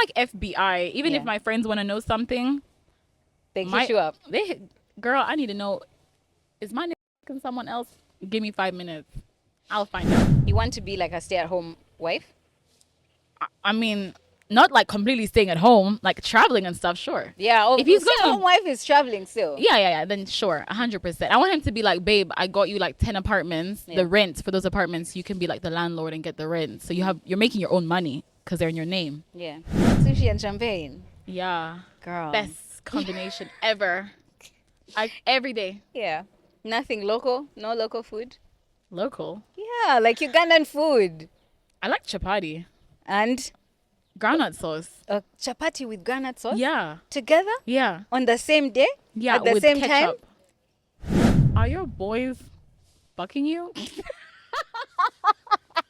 like FBI. Even if my friends want to know something, they hit you up. Girl, I need to know, is my nigga fucking someone else? Give me 5 minutes. I'll find out. You want to be like a stay-at-home wife? I mean, not like completely staying at home, like traveling and stuff, sure. Yeah, if he's stay-at-home wife is traveling still. Yeah, then sure, 100%. I want him to be like, babe, I got you like 10 apartments. The rent for those apartments, you can be like the landlord and get the rent. So you're making your own money because they're in your name. Yeah. Sushi and champagne. Yeah. Girl. Best combination ever. Every day. Yeah. Nothing local? No local food? Local? Yeah, like Ugandan food. I like chapati. And? Groundnut sauce. Chapati with groundnut sauce? Yeah. Together? Yeah. On the same day? Yeah, at the with same ketchup. time? Are your boys fucking you?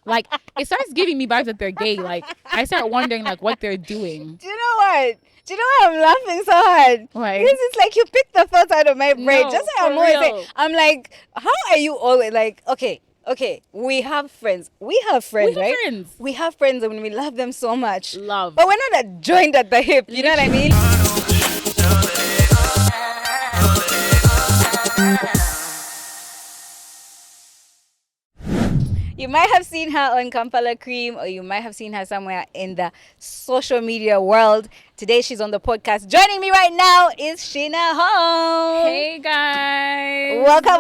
Like, it starts giving me vibes that they're gay. Like, I start wondering, like, what they're doing. Do you know what? Do you know why I'm laughing so hard? Why? Because it's like you picked the thoughts out of my brain. No, Just like for I'm always real. saying, I'm like, how are you always like, okay, we have friends. We have friends, right? Friends. We have friends and we love them so much. Love. But we're not joined at the hip. You know what I mean? You might have seen her on Kampala Creme, or you might have seen her somewhere in the social media world. Today she's on the podcast. Joining me right now is Sheena Holm. Hey, guys. Welcome.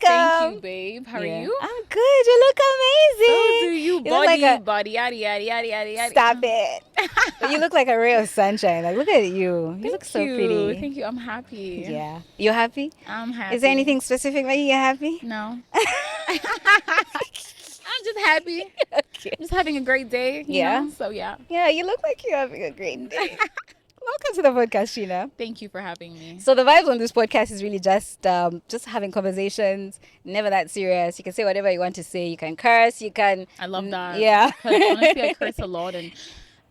Thank you, babe. How are you? I'm good. You look amazing. So do you. look Body, like body, yada, yada, yada, yada, yada. Stop it. But you look like a ray of sunshine. Like, look at you. You look so pretty. Thank you. I'm happy. Yeah. You happy? I'm happy. Is there anything specific making you happy? No. I'm just happy. Okay. I'm just having a great day. You know? So, yeah. Yeah, you look like you're having a great day. Welcome to the podcast, Sheena. Thank you for having me. So the vibes on this podcast is really just having conversations, never that serious. You can say whatever you want to say. You can curse. You can. I love that. Yeah. Honestly, I curse a lot, and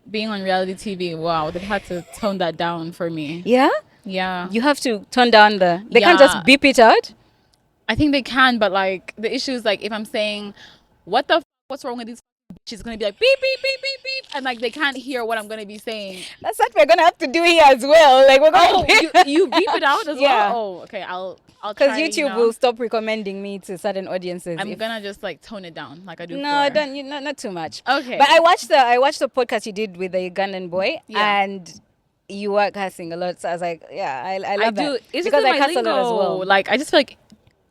being on reality TV, wow, they've had to tone that down for me. Yeah? Yeah. You have to turn down they can't just beep it out? I think they can, but like the issue is like if I'm saying, what's wrong with these bitches, gonna be like beep beep beep beep beep, and like they can't hear what I'm gonna be saying. That's what we're gonna have to do here as well. Like we're gonna you beep it out as Yeah. well. Oh, okay. I'll because try, YouTube will stop recommending me to certain audiences. I'm gonna just like tone it down like I do. No, don't. Not too much. Okay. But I watched the podcast you did with the Ugandan boy, and you were cursing a lot. So I was like, yeah, I love that. It's because just I my curse a lot as lingo. well. Like I just feel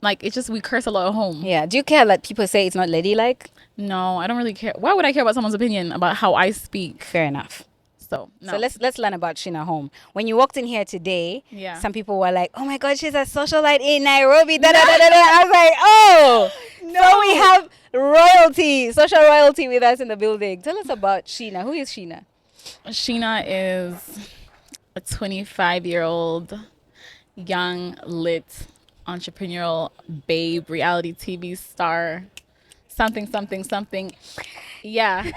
like it's just we curse a lot at home. Yeah. Do you care that people say it's not ladylike? No, I don't really care. Why would I care about someone's opinion about how I speak? Fair enough. So no. So let's learn about Sheena Holm. When you walked in here today, some people were like, "Oh my God, she's a socialite in Nairobi." Da, da, da, da, da. I was like, "Oh, no." So we have royalty, social royalty with us in the building. Tell us about Sheena. Who is Sheena? Sheena is a 25-year-old young lit entrepreneurial babe, reality TV star, something. Yeah.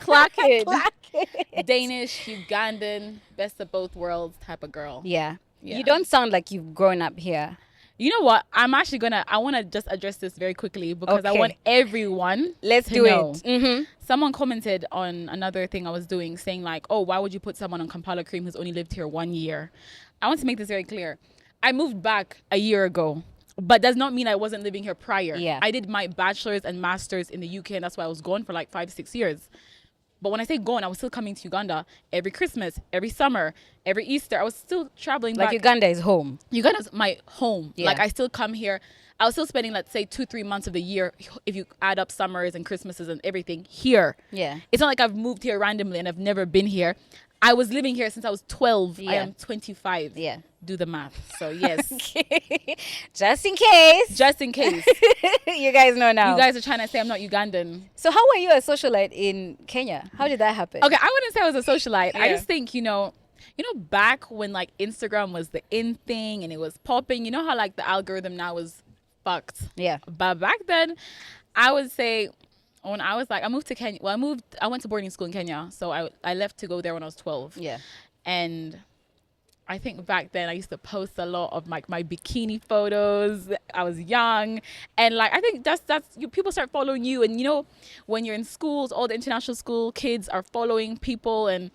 Clock it. Danish, Ugandan, best of both worlds type of girl. Yeah. You don't sound like you've grown up here. You know what? I want to just address this very quickly because I want everyone to know. Mm-hmm. Someone commented on another thing I was doing saying like, oh, why would you put someone on Kampala Creme who's only lived here 1 year? I want to make this very clear. I moved back a year ago, but does not mean I wasn't living here prior. Yeah. I did my bachelor's and master's in the UK, and that's why I was gone for like 5-6 years. But when I say gone, I was still coming to Uganda every Christmas, every summer, every Easter. I was still traveling back. Like Uganda is home. Uganda's my home. Yeah. Like I still come here. I was still spending, let's say, 2-3 months of the year, if you add up summers and Christmases and everything, here. Yeah. It's not like I've moved here randomly and I've never been here. I was living here since I was 12. Yeah. I am 25. Yeah. Do the math. So, yes. Okay. Just in case. Just in case. You guys know now. You guys are trying to say I'm not Ugandan. So how were you a socialite in Kenya? How did that happen? Okay, I wouldn't say I was a socialite. Yeah. I just think, you know, back when like Instagram was the in thing and it was popping, you know how like the algorithm now is fucked. Yeah. But back then, I would say when I was like, I moved to Kenya. Well, I went to boarding school in Kenya. So I left to go there when I was 12. Yeah. And I think back then I used to post a lot of like my bikini photos. I was young, and like I think that's people start following you, and you know when you're in schools, all the international school kids are following people, and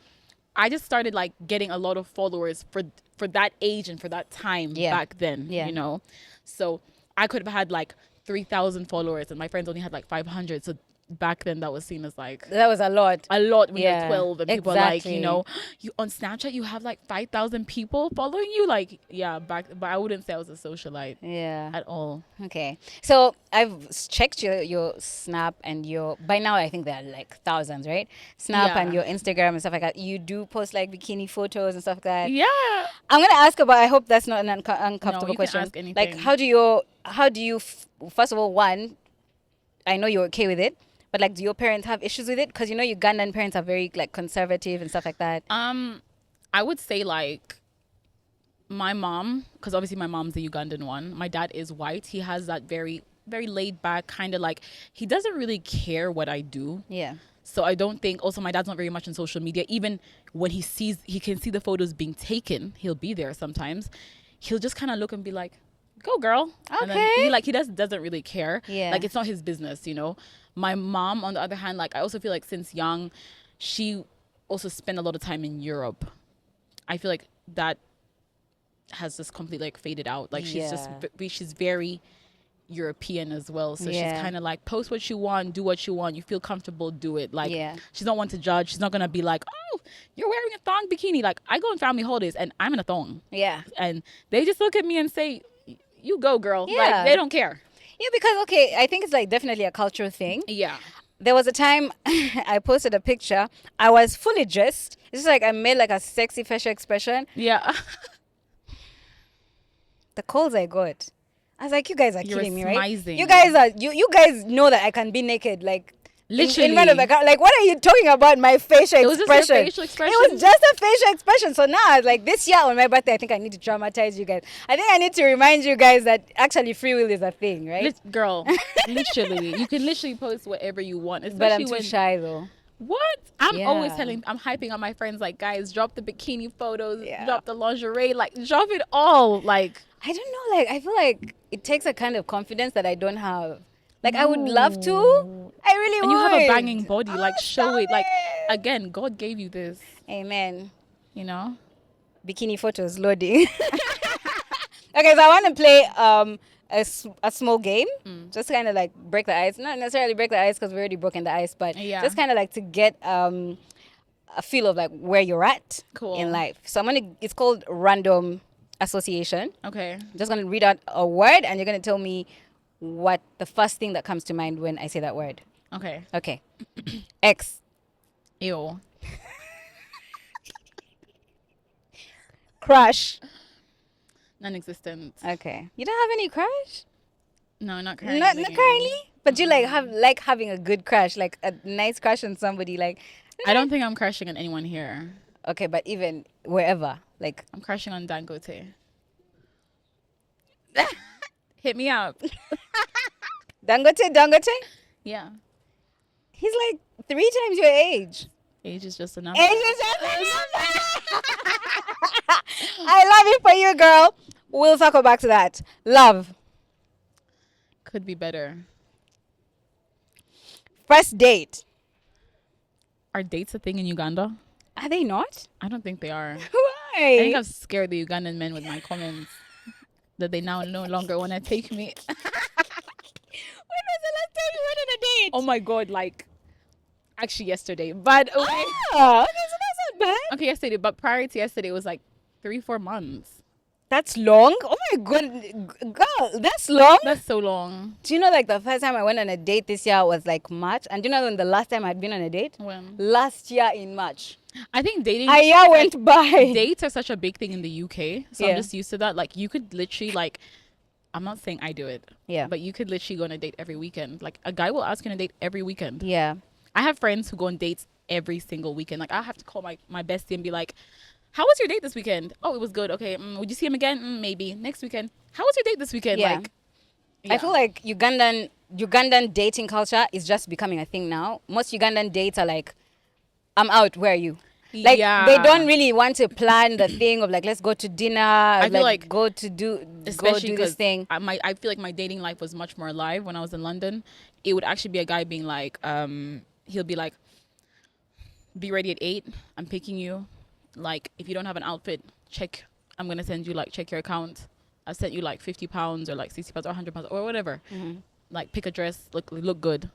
I just started like getting a lot of followers for that age and for that time back then, you know. So I could have had like 3,000 followers and my friends only had like 500. So back then that was seen as like that was a lot when you're 12 and people are like, you know, you on Snapchat you have like 5,000 people following you, like but I wouldn't say I was a socialite at all. Okay, so I've checked your Snap and your, by now I think there are like thousands, right? Snap and your Instagram and stuff like that. You do post like bikini photos and stuff like that. I'm gonna ask about, I hope that's not an uncomfortable question. Ask anything. Like how do you first of all, one, I know you're okay with it, but like, do your parents have issues with it? Because you know Ugandan parents are very like conservative and stuff like that. I would say like my mom, because obviously my mom's the Ugandan one. My dad is white. He has that very, very laid back kind of like, he doesn't really care what I do. Yeah. So I don't think, also my dad's not very much on social media. Even when he can see the photos being taken, he'll be there sometimes. He'll just kind of look and be like, go girl. Okay. And then he doesn't really care. Yeah. Like it's not his business, you know. My mom, on the other hand, like I also feel like since young, she also spent a lot of time in Europe. I feel like that has just completely like faded out. Like she's very European as well. So she's kind of like, post what you want, do what you want. You feel comfortable, do it. Like she's not one to judge. She's not gonna be like, oh, you're wearing a thong bikini. Like I go on family holidays and I'm in a thong. Yeah. And they just look at me and say, you go girl. Yeah. Like they don't care. Yeah, because, okay, I think it's like definitely a cultural thing. Yeah. There was a time I posted a picture. I was fully dressed. It's just like I made like a sexy facial expression. Yeah. The calls I got, I was like, you guys are killing me, right? Smizing. You guys know that I can be naked, like literally. In front of the car. Like, what are you talking about? My facial expression. It was just a facial expression. It was just a facial expression. So now, like this year on my birthday, I think I need to traumatize you guys. I think I need to remind you guys that actually free will is a thing, right? Girl, literally, you can literally post whatever you want. But I'm too shy though. What? I'm always I'm hyping on my friends, like, guys, drop the bikini photos, drop the lingerie, like, drop it all. Like, I don't know, like, I feel like it takes a kind of confidence that I don't have. Like, I would love to. I really would. And you have a banging body. Like, show it. Like, again, God gave you this. Amen. You know? Bikini photos loading. Okay, so I want to play a small game. Just kind of like break the ice. Not necessarily break the ice because we've already broken the ice. But just kind of like to get a feel of like where you're at in life. So it's called random association. Okay. I'm just going to read out a word and you're going to tell me what the first thing that comes to mind when I say that word. Okay. X. Ew. Crush. Non-existent. Okay. You don't have any crush? No, not currently. Not currently? But you like having a good crush, like a nice crush on somebody. Like, I don't think I'm crushing on anyone here. Okay, but even wherever, like, I'm crushing on Dangote. Hit me up. Dangote? Yeah. He's like 3 times your age. Age is just a number. Age is just a number. I love it for you, girl. We'll circle back to that. Love. Could be better. First date. Are dates a thing in Uganda? Are they not? I don't think they are. Why? I think I've scared the Ugandan men with my comments that they now no longer want to take me. When was the last time you went on a date? Oh my God, like, actually yesterday. But okay. Okay, so that's not bad. Okay, yesterday. But prior to yesterday, it was like 3-4 months. That's long? Oh my God. Girl, that's long? That's so long. Do you know, like, the first time I went on a date this year was like March? And do you know when the last time I'd been on a date? When? Last year in March. I think dating. A year went by. Dates are such a big thing in the UK. So I'm just used to that. Like, you could literally, like, I'm not saying I do it. Yeah. But you could literally go on a date every weekend. Like, a guy will ask you on a date every weekend. Yeah. I have friends who go on dates every single weekend. Like, I have to call my bestie and be like, how was your date this weekend? Oh, it was good. Okay. Would you see him again? Maybe. Next weekend. How was your date this weekend? Yeah. Like, I feel like Ugandan dating culture is just becoming a thing now. Most Ugandan dates are like, I'm out. Where are you? Like, they don't really want to plan the thing of like, let's go to dinner. I feel like go do this thing. I feel like my dating life was much more alive when I was in London. It would actually be a guy being like, he'll be like, be ready at 8. I'm picking you. like if you don't have an outfit, I'm gonna send you like check your account. I sent you like £50 or like £60 or £100 or whatever. Like pick a dress, look good.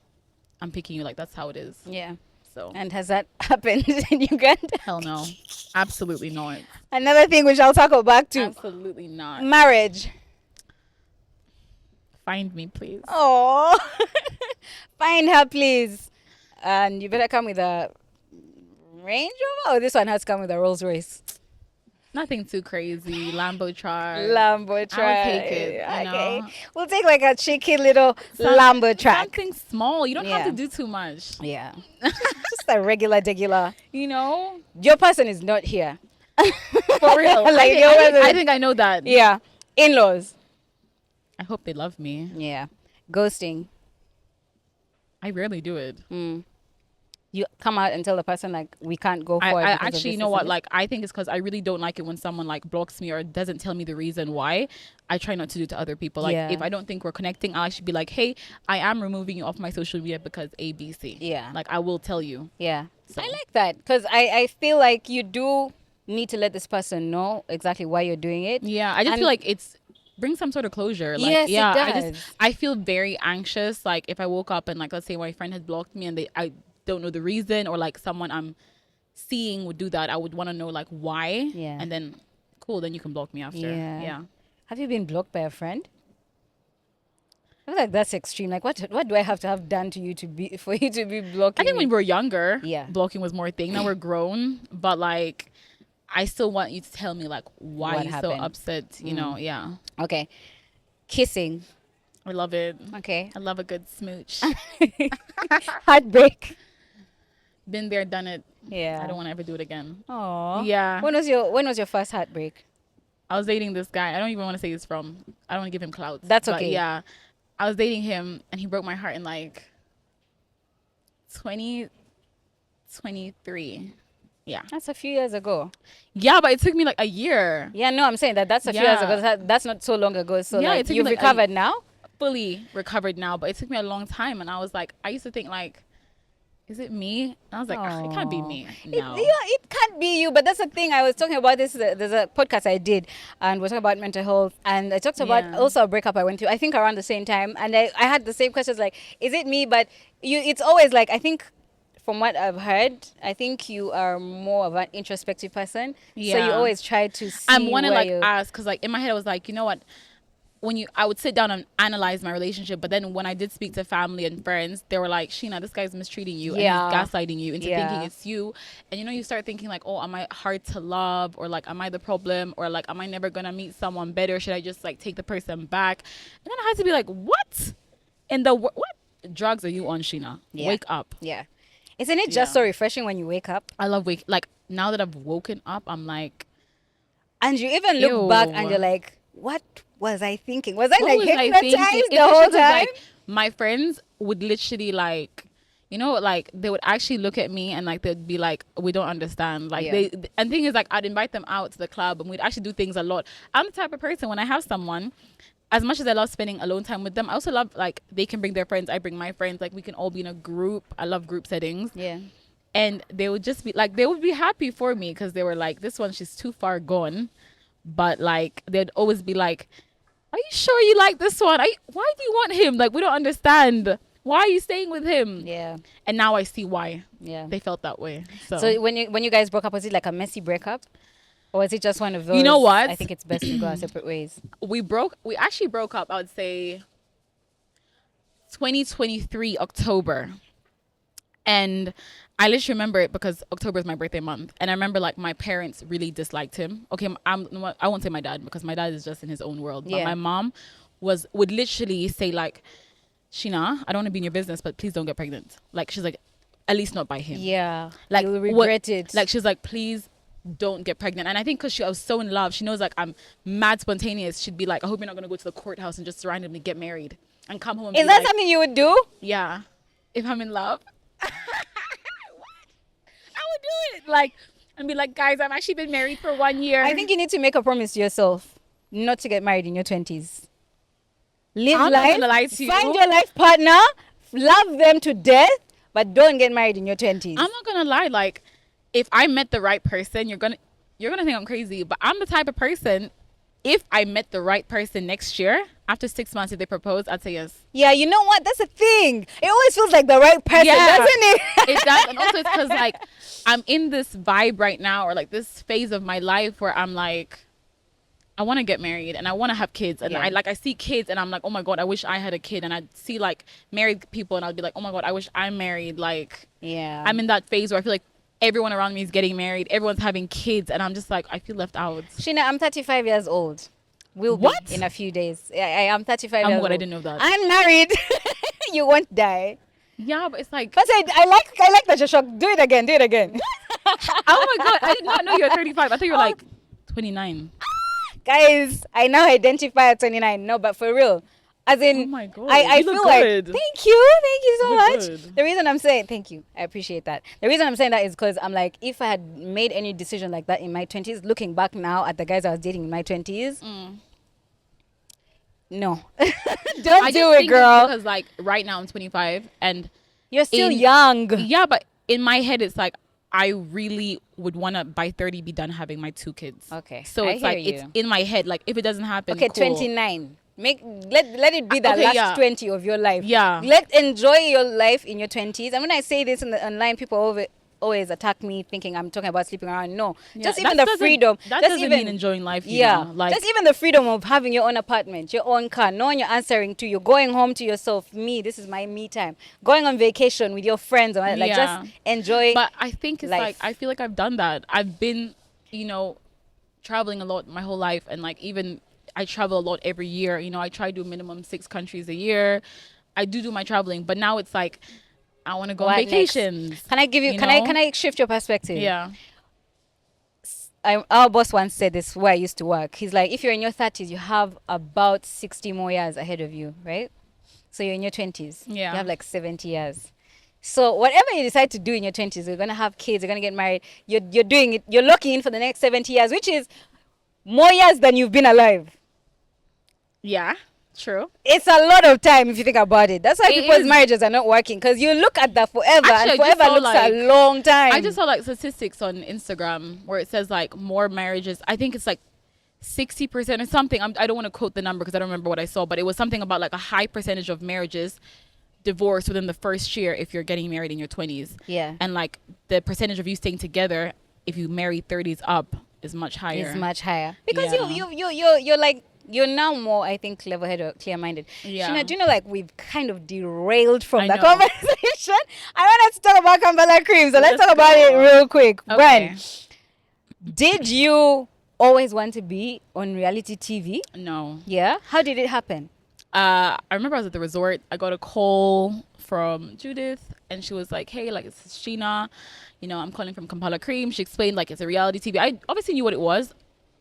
I'm picking you. Like that's how it is. Yeah. So. And has that happened in Uganda? Hell no, absolutely not. Another thing which I'll tackle back to. Absolutely not. Marriage. Find me, please. Oh, find her, please. And you better come with a Range Rover, or this one has come with a Rolls Royce. Nothing too crazy. Lambo truck. Lambo truck. I'll take it. You know? We'll take like a cheeky little Lambo truck. Something small. You don't have to do too much. Yeah. Just a regular. You know? Your person is not here. For real. Like, I think I know that. Yeah. In-laws. I hope they love me. Yeah. Ghosting. I rarely do it. You come out and tell the person like we can't go forward. I actually, you know what? Like, I think it's because I really don't like it when someone like blocks me or doesn't tell me the reason why. I try not to do it to other people. Like, if I don't think we're connecting, I'll actually be like, hey, I am removing you off my social media because A, B, C. Yeah. Like, I will tell you. Yeah. So. I like that because I feel like you do need to let this person know exactly why you're doing it. Yeah. I just feel like bring some sort of closure. Like, yes, yeah, it does. I feel very anxious. Like, if I woke up and like, let's say my friend had blocked me and I don't know the reason, or like someone I'm seeing would do that, I would want to know like why. Yeah. And then cool, then you can block me after. Yeah. Have you been blocked by a friend? I feel like that's extreme. Like what do I have to have done to you for you to be blocking? I think when we were younger, yeah, blocking was more a thing. Now we're grown, but like I still want you to tell me like why what you're happened? so upset, you know. Yeah. Okay. Kissing. I love it. Okay. I love a good smooch. Heartbreak. Been there, done it. Yeah. I don't want to ever do it again. Oh. Yeah. When was your first heartbreak? I was dating this guy. I don't even want to say he's from. I don't want to give him clout. That's but okay. Yeah. I was dating him and he broke my heart in like 2023. Yeah. That's a few years ago. Yeah, but it took me like a year. Yeah, no, I'm saying that's a few years ago. That's not so long ago. So yeah, like, you've like recovered now? Fully recovered now, but it took me a long time. And I was like, I used to think like, is it me? And I was like, it can't be me. No. It can't be you. But that's the thing. I was talking about this. There's a podcast I did, and we're talking about mental health. And I talked about also a breakup I went through, I think around the same time. And I had the same questions like, is it me? But it's always like, I think from what I've heard, I think you are more of an introspective person. Yeah. So you always try to see I'm one to like ask, because like in my head I was like, you know what? I would sit down and analyze my relationship, but then when I did speak to family and friends, they were like, Sheena, this guy's mistreating you and he's gaslighting you into thinking it's you. And you start thinking like, oh, am I hard to love, or like, am I the problem, or like, am I never gonna meet someone better? Should I just like take the person back? And then I had to be like, what drugs are you on, Sheena? Wake up. Yeah. Isn't it just so refreshing when you wake up? I love like now that I've woken up, I'm like, and you even look back and you're like, what was I thinking? Was I like hypnotized the whole time? Like, my friends would literally like, like they would actually look at me and like they'd be like, we don't understand. Like and thing is like I'd invite them out to the club and we'd actually do things a lot. I'm the type of person when I have someone, as much as I love spending alone time with them, I also love like they can bring their friends, I bring my friends, like we can all be in a group. I love group settings. Yeah. And they would just be like, they would be happy for me because they were like, this one, she's too far gone. But like they'd always be like, are you sure you like this one? Why do you want him? Like, we don't understand. Why are you staying with him? Yeah. And now I see why. Yeah. They felt that way. So when you guys broke up, was it like a messy breakup? Or was it just one of those? You know what? I think it's best to go our separate ways. We actually broke up, I would say 2023 October. And I literally remember it because October is my birthday month. And I remember like my parents really disliked him. Okay, I won't say my dad because my dad is just in his own world. But my mom would literally say like, Sheena, I don't want to be in your business, but please don't get pregnant. Like, she's like, at least not by him. Yeah. Like, you'll regret it. Like, she's like, please don't get pregnant. And I think because I was so in love, she knows like I'm mad spontaneous. She'd be like, I hope you're not going to go to the courthouse and just randomly get married and come home and Is that something you would do? Yeah. If I'm in love. I would do it. Like, and be like, guys, I've actually been married for 1 year. I think you need to make a promise to yourself not to get married in your 20s. Live I'm life. not gonna lie to you. Find your life partner. Love them to death, but don't get married in your 20s. I'm not gonna lie. Like, if I met the right person, you're gonna think I'm crazy, but I'm the type of person, if I met the right person next year, after 6 months, if they propose, I'd say yes. Yeah, you know what? That's the thing. It always feels like the right person, doesn't it? It does. And also it's because like I'm in this vibe right now, or like this phase of my life where I'm like, I want to get married and I want to have kids. And I see kids and I'm like, oh my God, I wish I had a kid. And I see like married people and I'd be like, oh my God, I wish I'm married. Like, yeah, I'm in that phase where I feel like everyone around me is getting married. Everyone's having kids. And I'm just like, I feel left out. Sheena, I'm 35 years old. Will be in a few days. I am 35 years old. I didn't know that. I'm married. You won't die. Yeah, but it's like. But I like that you're shocked. Do it again. Oh my God, I did not know you were 35. I thought you were like 29. Guys, I now identify at 29. No, but for real. As in, oh my God, I feel like, thank you so much. Good. The reason I'm saying, thank you, I appreciate that. The reason I'm saying that is because I'm like, if I had made any decision like that in my 20s, looking back now at the guys I was dating in my 20s, no. Don't do it, girl. Because like right now I'm 25 and you're still young. Yeah, but in my head it's like, I really would want to by 30 be done having my 2 kids. Okay. So it's like, it's in my head. Like if it doesn't happen, okay, cool. 29. Let it be the last 20 of your life. Yeah. Enjoy your life in your 20s. And when I say this in the online, people always attack me thinking I'm talking about sleeping around. No. Yeah, just even the freedom. That doesn't mean enjoying life. Like just even the freedom of having your own apartment, your own car, no one you're answering to. You're going home to yourself. This is my me time. Going on vacation with your friends. Like just enjoy. But I think it's life. like, I feel like I've done that. I've been, traveling a lot my whole life. And like even I travel a lot every year. I try to do minimum 6 countries a year. I do my traveling. But now it's like, I want to go on vacations. Next? Can I give you? Can I shift your perspective? Yeah. Our boss once said this where I used to work. He's like, if you're in your 30s, you have about 60 more years ahead of you, right? So you're in your 20s. Yeah. You have like 70 years. So whatever you decide to do in your 20s, you're gonna have kids, you're gonna get married. You're doing it. You're locking in for the next 70 years, which is more years than you've been alive. Yeah. True. It's a lot of time if you think about it. That's why people's marriages are not working, because you look at that forever. Actually, and forever looks like a long time. I just saw like statistics on Instagram where it says like more marriages. I think it's like 60% or something. I don't want to quote the number because I don't remember what I saw, but it was something about like a high percentage of marriages divorce within the first year if you're getting married in your 20s. Yeah. And like the percentage of you staying together if you marry 30s up is much higher. It's much higher because you're like. You're now more, I think, level-headed or clear-minded. Yeah. Sheena, do you know, like, we've kind of derailed from the conversation. I wanted to talk about Kampala Creme, so let's talk about it real quick. Okay. When did you always want to be on reality TV? No. Yeah? How did it happen? I remember I was at the resort. I got a call from Judith, and she was like, hey, like, it's Sheena. I'm calling from Kampala Creme. She explained, like, it's a reality TV. I obviously knew what it was.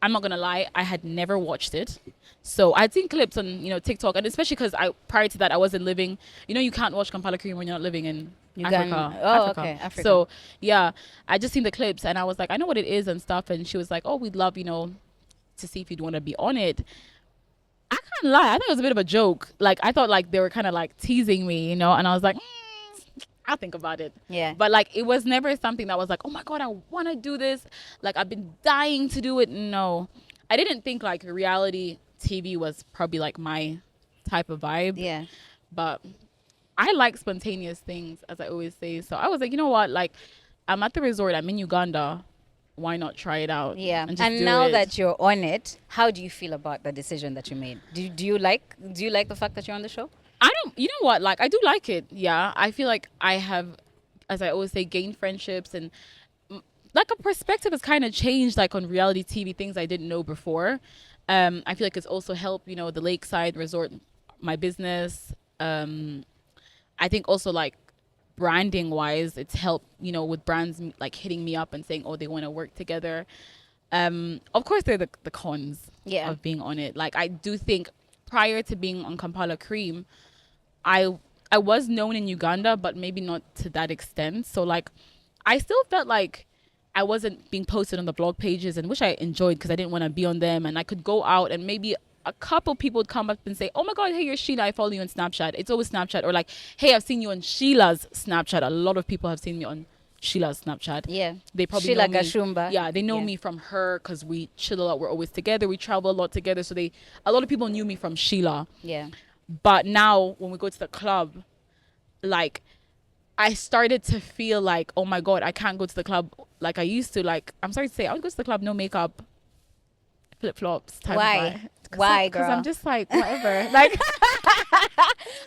I'm not gonna lie, I had never watched it. So I'd seen clips on, TikTok, and especially because prior to that I wasn't living, you can't watch Kampala Creme when you're not living in Africa. Oh, okay, Africa. So yeah, I just seen the clips and I was like, I know what it is and stuff. And she was like, oh, we'd love, to see if you'd want to be on it. I can't lie, I thought it was a bit of a joke. Like I thought like they were kind of like teasing me, and I was like, I'll think about it. Yeah. But like it was never something that was like, oh my God, I want to do this. Like I've been dying to do it. No, I didn't think like reality TV was probably like my type of vibe. Yeah. But I like spontaneous things, as I always say. So I was like, you know what? Like I'm at the resort. I'm in Uganda. Why not try it out? Yeah. And now that you're on it, how do you feel about the decision that you made? Do you like the fact that you're on the show? You know what, like I do like it. Yeah, I feel like I have, as I always say, gained friendships, and like a perspective has kind of changed, like on reality TV, things I didn't know before. I feel like it's also helped, the Lakeside Resort, my business. I think also like branding wise, it's helped, with brands like hitting me up and saying, oh, they want to work together. Of course, there are the cons of being on it. Like I do think prior to being on Kampala Creme, I was known in Uganda, but maybe not to that extent. So like, I still felt like I wasn't being posted on the blog pages, and which I enjoyed because I didn't want to be on them. And I could go out and maybe a couple people would come up and say, oh my God, hey, you're Sheena. I follow you on Snapchat. It's always Snapchat. Or like, hey, I've seen you on Sheila's Snapchat. A lot of people have seen me on Sheila's Snapchat. Yeah. They probably Sheila know me. Gashumba. Yeah, they know me from her because we chill a lot. We're always together. We travel a lot together. So a lot of people knew me from Sheila. Yeah. But now when we go to the club, like, I started to feel like, oh my God, I can't go to the club like I used to. Like, I'm sorry to say, I would go to the club, no makeup, flip flops. Why? Why, girl? Because I'm just like, whatever. Like,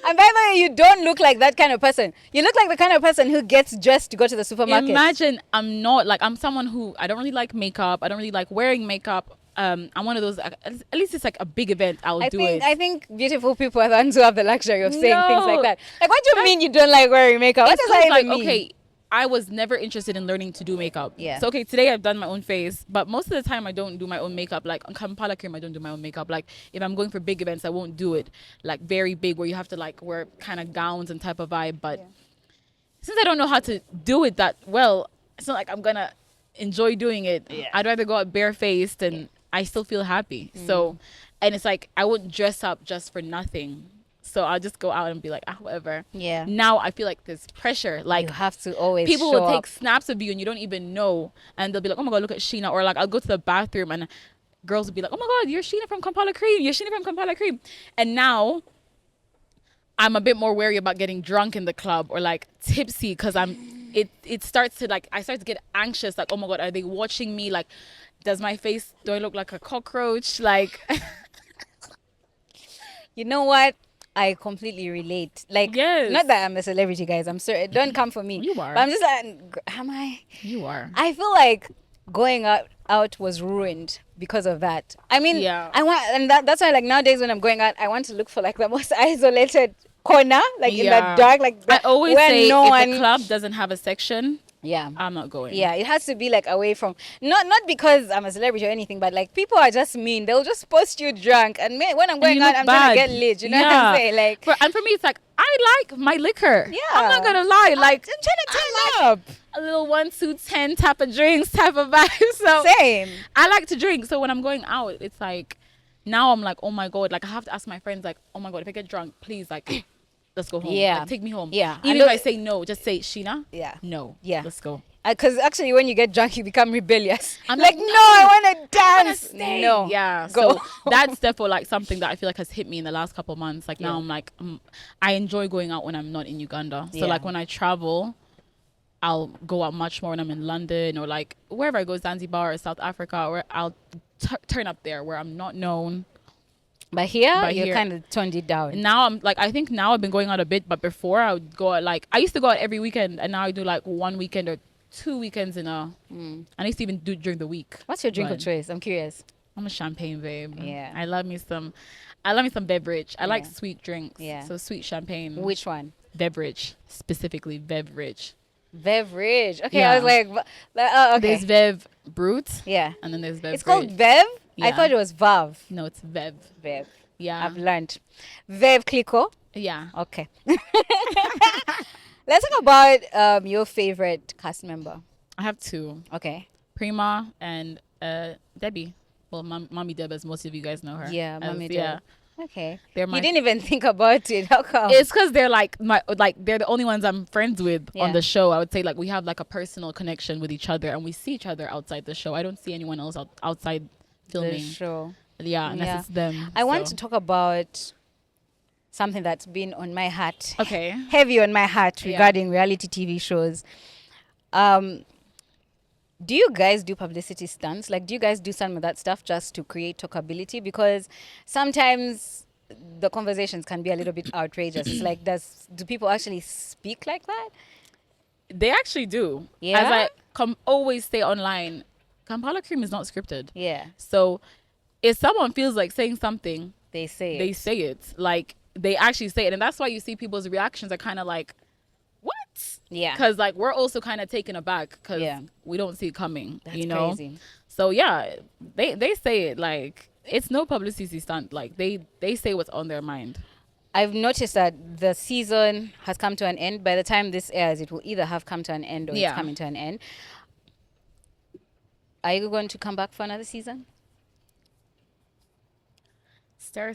and by the way, you don't look like that kind of person. You look like the kind of person who gets dressed to go to the supermarket. imagine I'm someone who, I don't really like makeup. I don't really like wearing makeup. I'm one of those, at least it's like a big event, I'll do it. I think beautiful people are the ones who have the luxury of saying things like No. that. Like, what do you mean you don't like wearing makeup? What It's does that like, even mean? okay, I was never interested in learning to do makeup. Yeah. So, okay, today I've done my own face, but most of the time I don't do my own makeup. Like, on Kampala Creme, I don't do my own makeup. Like, if I'm going for big events, I won't do it. Like, very big, where you have to, like, wear kind of gowns and type of vibe. But since I don't know how to do it that well, it's not like I'm going to enjoy doing it. Yeah. I'd rather go out barefaced and I still feel happy. So, and it's like, I wouldn't dress up just for nothing. So I'll just go out and be like, whatever. Yeah. Now I feel like there's pressure. Like, you have to always people show will take up. snaps of you and you don't even know. And they'll be like, oh my God, look at Sheena. Or like, I'll go to the bathroom and girls will be like, oh my God, you're Sheena from Kampala Creme. You're Sheena from Kampala Creme. And now I'm a bit more wary about getting drunk in the club or like tipsy because it starts to like, I start to get anxious. Like, oh my God, are they watching me? Like, do I look like a cockroach? Like, You know what? I completely relate. Like, Yes. not that I'm a celebrity, guys. I'm sorry. Don't come for me. You are. But I'm just like, am I? you are. I feel like going out was ruined because of that. I mean, Yeah. that's why, like, nowadays when I'm going out, I want to look for like the most isolated corner, like in the dark, like I always where say no if one. the club doesn't have a section, Yeah. I'm not going. Yeah, it has to be like away from not because I'm a celebrity or anything, but like people are just mean. They'll just post you drunk, and when I'm going you out, look I'm trying to bad. get lit. You know what I'm saying? Like, And for me, it's like, I like my liquor. Yeah. I'm not gonna lie. Like, I'm trying to I turn up. a little 1, 2, 10 type of drinks, type of vibe. So Same. I like to drink. So when I'm going out, it's like, now I'm like, oh my God, like I have to ask my friends, like, oh my God, if I get drunk, please, like, let's go home. Yeah. Like, take me home. Yeah. Even if I say no, just say, Sheena, Yeah. no. Yeah. Let's go. Because actually, when you get drunk, you become rebellious. I'm like, like, no, I want to I wanna dance. stay. No. Yeah. Go. So that's therefore like something that I feel like has hit me in the last couple of months. Like now Yeah. I'm like, I enjoy going out when I'm not in Uganda. So Yeah. like when I travel, I'll go out much more when I'm in London or like wherever I go, Zanzibar or South Africa, or I'll turn up there where I'm not known. But here, But you here- kind of toned it down. And now I'm like, I think now I've been going out a bit, but before I would go out like, I used to go out every weekend and now I do like one weekend or 2 weekends in a, I used to even do it during the week. What's your drink of But choice? I'm curious. I'm a champagne babe. Yeah. I love me some beverage. I like Yeah. sweet drinks. Yeah. So sweet champagne. Which one? Beverage, specifically beverage. Beverage. Okay, Yeah. I was like, oh, okay. There's Vev Brut Yeah. and then there's Vev. It's called Vev? I Yeah. thought it was Vav. No, it's Vev. Vev. Yeah. I've learned. Vev Clico. Yeah. Okay. Let's talk about your favorite cast member. I have 2. Okay. Prima and Debbie. Well, Mommy Deb, as most of you guys know her. Yeah, As- Mommy Yeah. Deb. Okay. They're my You didn't even think about it. How come? It's because they're like they're the only ones I'm friends with Yeah. on the show. I would say like we have like a personal connection with each other and we see each other outside the show. I don't see anyone else outside the filming. show. Yeah, unless Yeah. it's them. I want to so. talk about something that's been on my heart. Okay. Heavy on my heart Yeah. regarding reality TV shows. Do you guys do publicity stunts? Like, do you guys do some of that stuff just to create talkability? Because sometimes the conversations can be a little bit outrageous. It's like, do people actually speak like that? They actually do. Yeah? As I always say online, Kampala Creme is not scripted. Yeah, So if someone feels like saying something, they say they it. say it. Like they actually say it. And that's why you see people's reactions are kind of like, what? Yeah, Because like we're also kind of taken aback because Yeah. we don't see it coming. that's you know. crazy. So yeah, they say it like it's no publicity stunt. Like they say what's on their mind. I've noticed that the season has come to an end. By the time this airs, it will either have come to an end or Yeah. it's coming to an end. Are you going to come back for another season? Stir.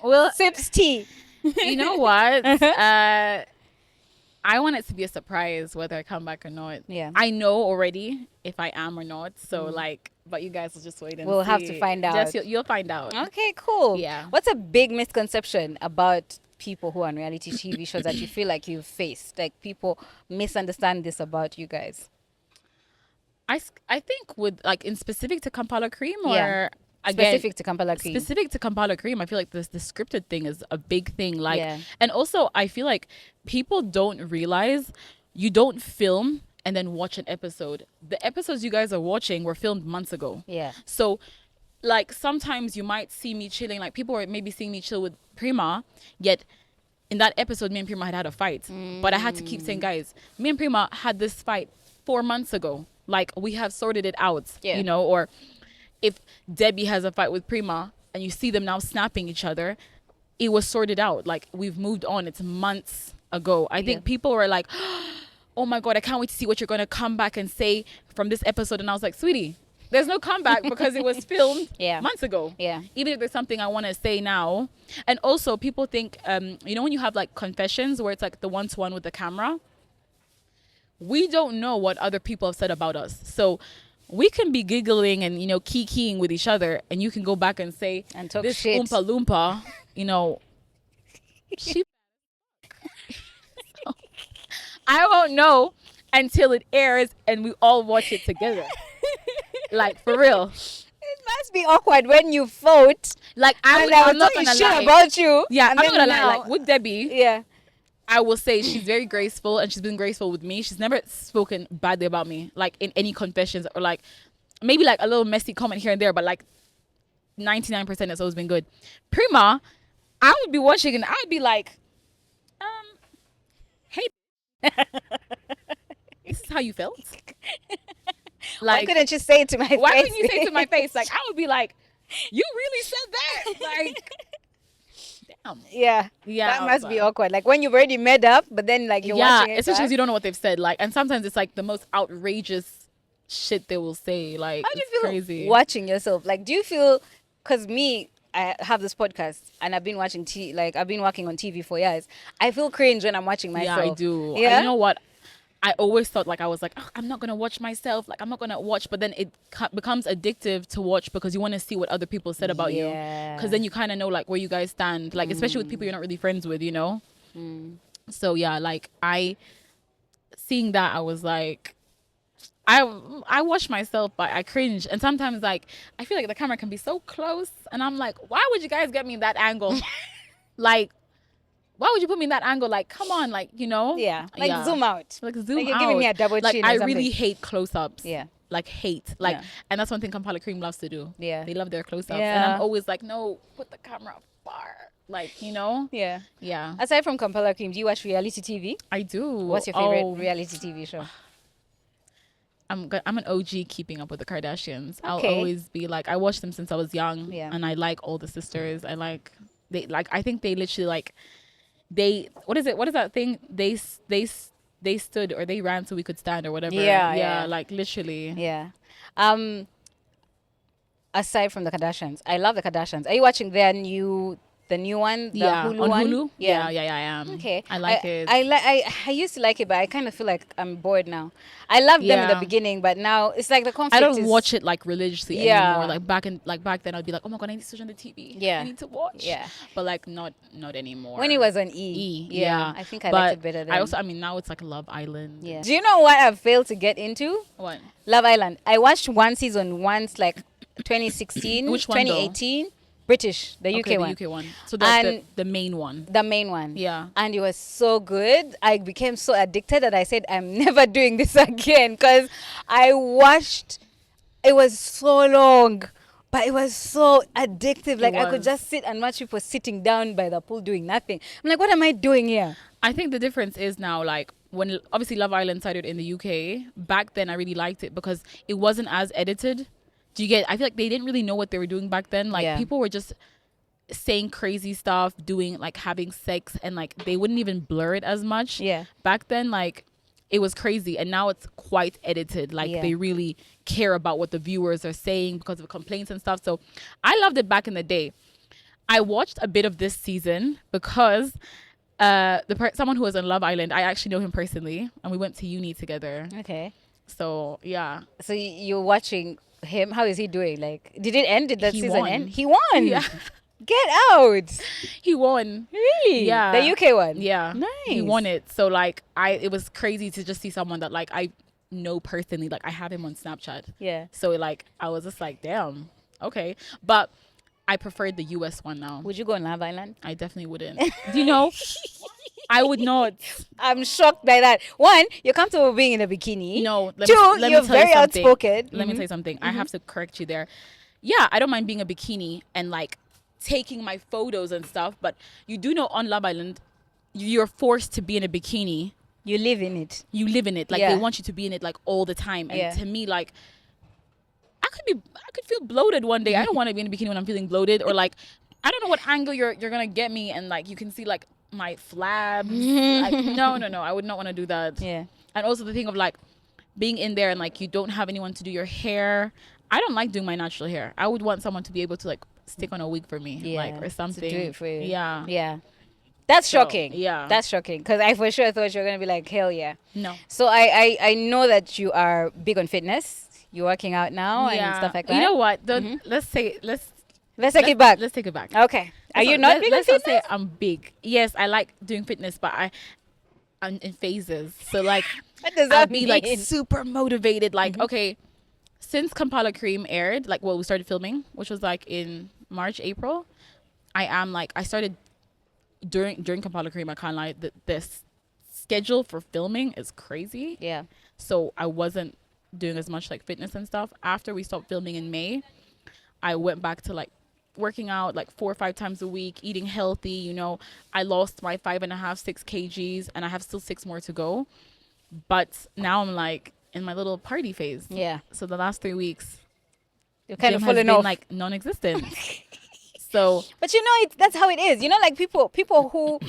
Well, Sips tea. you know what? I I want it to be a surprise whether I come back or not. Yeah. I know already if I am or not. So like, but you guys will just wait and We'll see. have to find out. Just you'll find out. Okay, cool. Yeah. What's a big misconception about people who are on reality TV shows that you feel like you've faced? Like people misunderstand this about you guys. I think with like in specific to Kampala Creme or Yeah. again Specific to Kampala Creme. specific to Kampala Creme, I feel like the scripted thing is a big thing. Like, Yeah. and also I feel like people don't realize you don't film and then watch an episode. The episodes you guys are watching were filmed months ago. Yeah. So, like sometimes you might see me chilling. Like people are maybe seeing me chill with Prima, yet in that episode, me and Prima had a fight. But I had to keep saying, guys, me and Prima had this fight 4 months ago. Like we have sorted it out, Yeah. you know. Or if Debbie has a fight with Prima and you see them now snapping each other, it was sorted out. Like we've moved on. It's months ago. I think people were like, oh my God, I can't wait to see what you're going to come back and say from this episode. And I was like, sweetie, there's no comeback because it was filmed months ago. Yeah. Even if there's something I want to say now. And also people think, you know, when you have like confessions where it's like the one-to-one with the camera, we don't know what other people have said about us. So we can be giggling and, you know, kikiing with each other, and you can go back and say, And talk this shit. Oompa Loompa, you know, she. I won't know until it airs and we all watch it together. Like, for real. It must be awkward when you vote. Like, I'm I'm not talking gonna shit lie. about you. Yeah, and I'm then not gonna lie. now- Like, with Debbie, Yeah. I will say she's very graceful, and she's been graceful with me. She's never spoken badly about me, like in any confessions, or like maybe like a little messy comment here and there, but like 99% has always been good. Prima, I would be watching and I would be like, hey, this is how you felt? Why couldn't you say it to my face? Why couldn't you say it to my face? Like, I would be like, you really said that? Like, damn. Yeah. Yeah, That I must was be like- awkward. Like when you've already made up, but then like you're watching it. especially back. because you don't know what they've said. Like, and sometimes it's like the most outrageous shit they will say. Like, How do you it's feel crazy. watching yourself? Like, do you feel? Because me, I have this podcast and I've been watching I've been working on TV for years. I feel cringe when I'm watching myself. Yeah, I do. Yeah? And you know what? I always thought like I was like, oh, I'm not gonna watch myself. Like I'm not gonna watch, but then it becomes addictive to watch because you want to see what other people said about you. Yeah. Because then you kind of know like where you guys stand. Like especially with people you're not really friends with, you know. So yeah, like seeing that, I was like, I watch myself, but I cringe. And sometimes like I feel like the camera can be so close, and I'm like, why would you guys get me in that angle? Like, why would you put me in that angle? Like, come on, like, you know? Yeah. Like zoom out. Like zoom Like you're out. giving me a double like, chin or I something. really hate close-ups. Yeah. Like hate. Like, Yeah. and that's one thing Kampala Creme loves to do. Yeah. They love their close-ups. And Yeah. I'm always like, no, put the camera far. Like, you know? Yeah. Yeah. Aside from Kampala Creme, do you watch reality TV? I do. What's your favorite Oh, reality TV show? I'm an OG keeping up with the Kardashians. I'll Okay. always be like, I watched them since I was young. Yeah. And I like all the sisters. I think they literally like, what is that thing? They stood or they ran so we could stand or whatever. Yeah. Like literally. Yeah. Aside from the Kardashians, I love the Kardashians. Are you watching the new one? The Hulu on one? Hulu. Yeah, I am. Okay. I like it. I used to like it, but I kind of feel like I'm bored now. I loved them in the Yeah. beginning, but now it's like the conflict. I don't is, watch it like religiously Yeah. anymore. Like back then, I'd be like, oh my god, I need to switch on the TV. Yeah. I need to watch. Yeah. But like not anymore. When it was on Yeah. I think I But liked it better. Then. I mean, now it's like Love Island. Yeah. Do you know what I've failed to get into? What? Love Island. I watched one season once, like 2016, Which one, though? 2018. British, the UK Okay, one. the UK one. So that's And- the main one. The main one. Yeah. And it was so good. I became so addicted that I said, I'm never doing this again. Because I watched, it was so long, but it was so addictive. Like I could was. just sit and watch people sitting down by the pool doing nothing. I'm like, what am I doing here? I think the difference is now, like, when obviously Love Island started in the UK, back then I really liked it because it wasn't as edited. Do you get? I feel like they didn't really know what they were doing back then. Like, Yeah. people were just saying crazy stuff, doing, like, having sex, and, like, they wouldn't even blur it as much. Yeah. Back then, like, it was crazy. And now it's quite edited. Like, Yeah. they really care about what the viewers are saying because of complaints and stuff. So I loved it back in the day. I watched a bit of this season because Someone who was on Love Island, I actually know him personally, and we went to uni together. Okay. So yeah. So you're watching him. How is he doing? Like, did it end? Did that He season won. end? He won. Yeah. Get out. He won. Really? Yeah. The UK one. Yeah. Nice. He won it. So like it was crazy to just see someone that like I know personally. Like I have him on Snapchat. Yeah. So like I was just like, damn, okay. But I preferred the US one now. Would you go on Love Island? I definitely wouldn't. Do you know? I would not. I'm shocked by that. One, you're comfortable being in a bikini. No. Two, you're very outspoken. Let me tell you something. I have to correct you there. Yeah, I don't mind being a bikini and like taking my photos and stuff, but you do know on Love Island, you're forced to be in a bikini. You live in it. You live in it. Like they want you to be in it like all the time. And to me, like I could feel bloated one day. I don't want to be in a bikini when I'm feeling bloated, or like I don't know what angle you're gonna get me, and like you can see like my flabs. Like, no, I would not want to do that. Yeah. And also the thing of like being in there and like you don't have anyone to do your hair. I don't like doing my natural hair. I would want someone to be able to like stick on a wig for me, like or something. To do it for you. Yeah. Yeah. That's shocking. Yeah. That's shocking. Because I for sure thought you were going to be like, hell yeah. No. So I know that you are big on fitness. You're working out now and stuff like that. You know what? Let's take it back. Let's take it back. Okay. Are you not big on Let's not fitness? say I'm big. Yes, I like doing fitness, but I'm in phases. So like What does I'll that be mean? like super motivated. Like, okay, since Kampala Creme aired, like we started filming, which was like in March, April, I started during Kampala Creme, I can't lie, this schedule for filming is crazy. Yeah. So I wasn't doing as much like fitness and stuff. After we stopped filming in May, I went back to like working out like 4 or 5 times a week, eating healthy. You know, I lost my 5.5, 6 kgs, and I have still 6 more to go. But now I'm like in my little party phase. Yeah. So the last 3 weeks, You're kind of gym has falling been off. like non-existent. So, But you know, that's how it is. You know, like people who,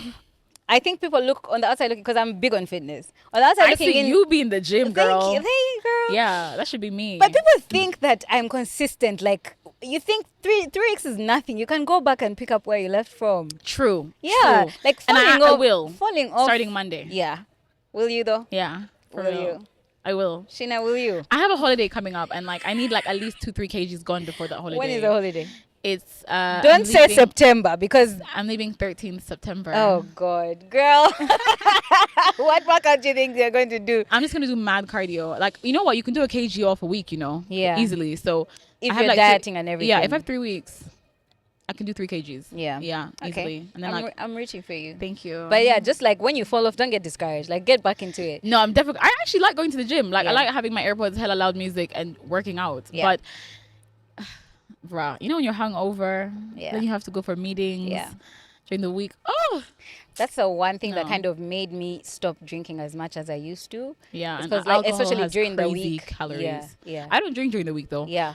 I think people look on the outside looking, because I'm big on fitness. On the outside I looking see in, you be in the gym, girl. Thank you, girl. Yeah, that should be me. But people think that I'm consistent. Like, you think three weeks is nothing. You can go back and pick up where you left from. True. Yeah. True. Like and falling I off. will. Falling off. Starting Monday. Yeah. Will you though? Yeah. For Will real. you? I will. Sheena, will you? I have a holiday coming up, and like I need like at least 2-3 kgs gone before that holiday. When is the holiday? It's Don't say September, because I'm leaving 13th September. oh god, girl. What workout do you think they're going to do? I'm just gonna do mad cardio. Like, you know what? You can do a kg off a week, you know. Yeah. Easily. So If I have you're like dieting and everything. Yeah. If I have 3 weeks, I can do 3 kgs. Yeah. Yeah. Okay. Easily. And then I'm rooting for you. thank you. But yeah, just like when you fall off, don't get discouraged. Like, get back into it. No, I'm definitely. I actually like going to the gym. Like, I Yeah. like having my AirPods, hella loud music, and working out. Yeah. But, bruh, you know when you're hungover, Yeah. then you have to go for meetings. Yeah. During the week. Oh, That's the one thing that No. kind of made me stop drinking as much as I used to. yeah. And Because, like, alcohol especially has during the crazy week. calories. Yeah. Yeah. I don't drink during the week though. Yeah.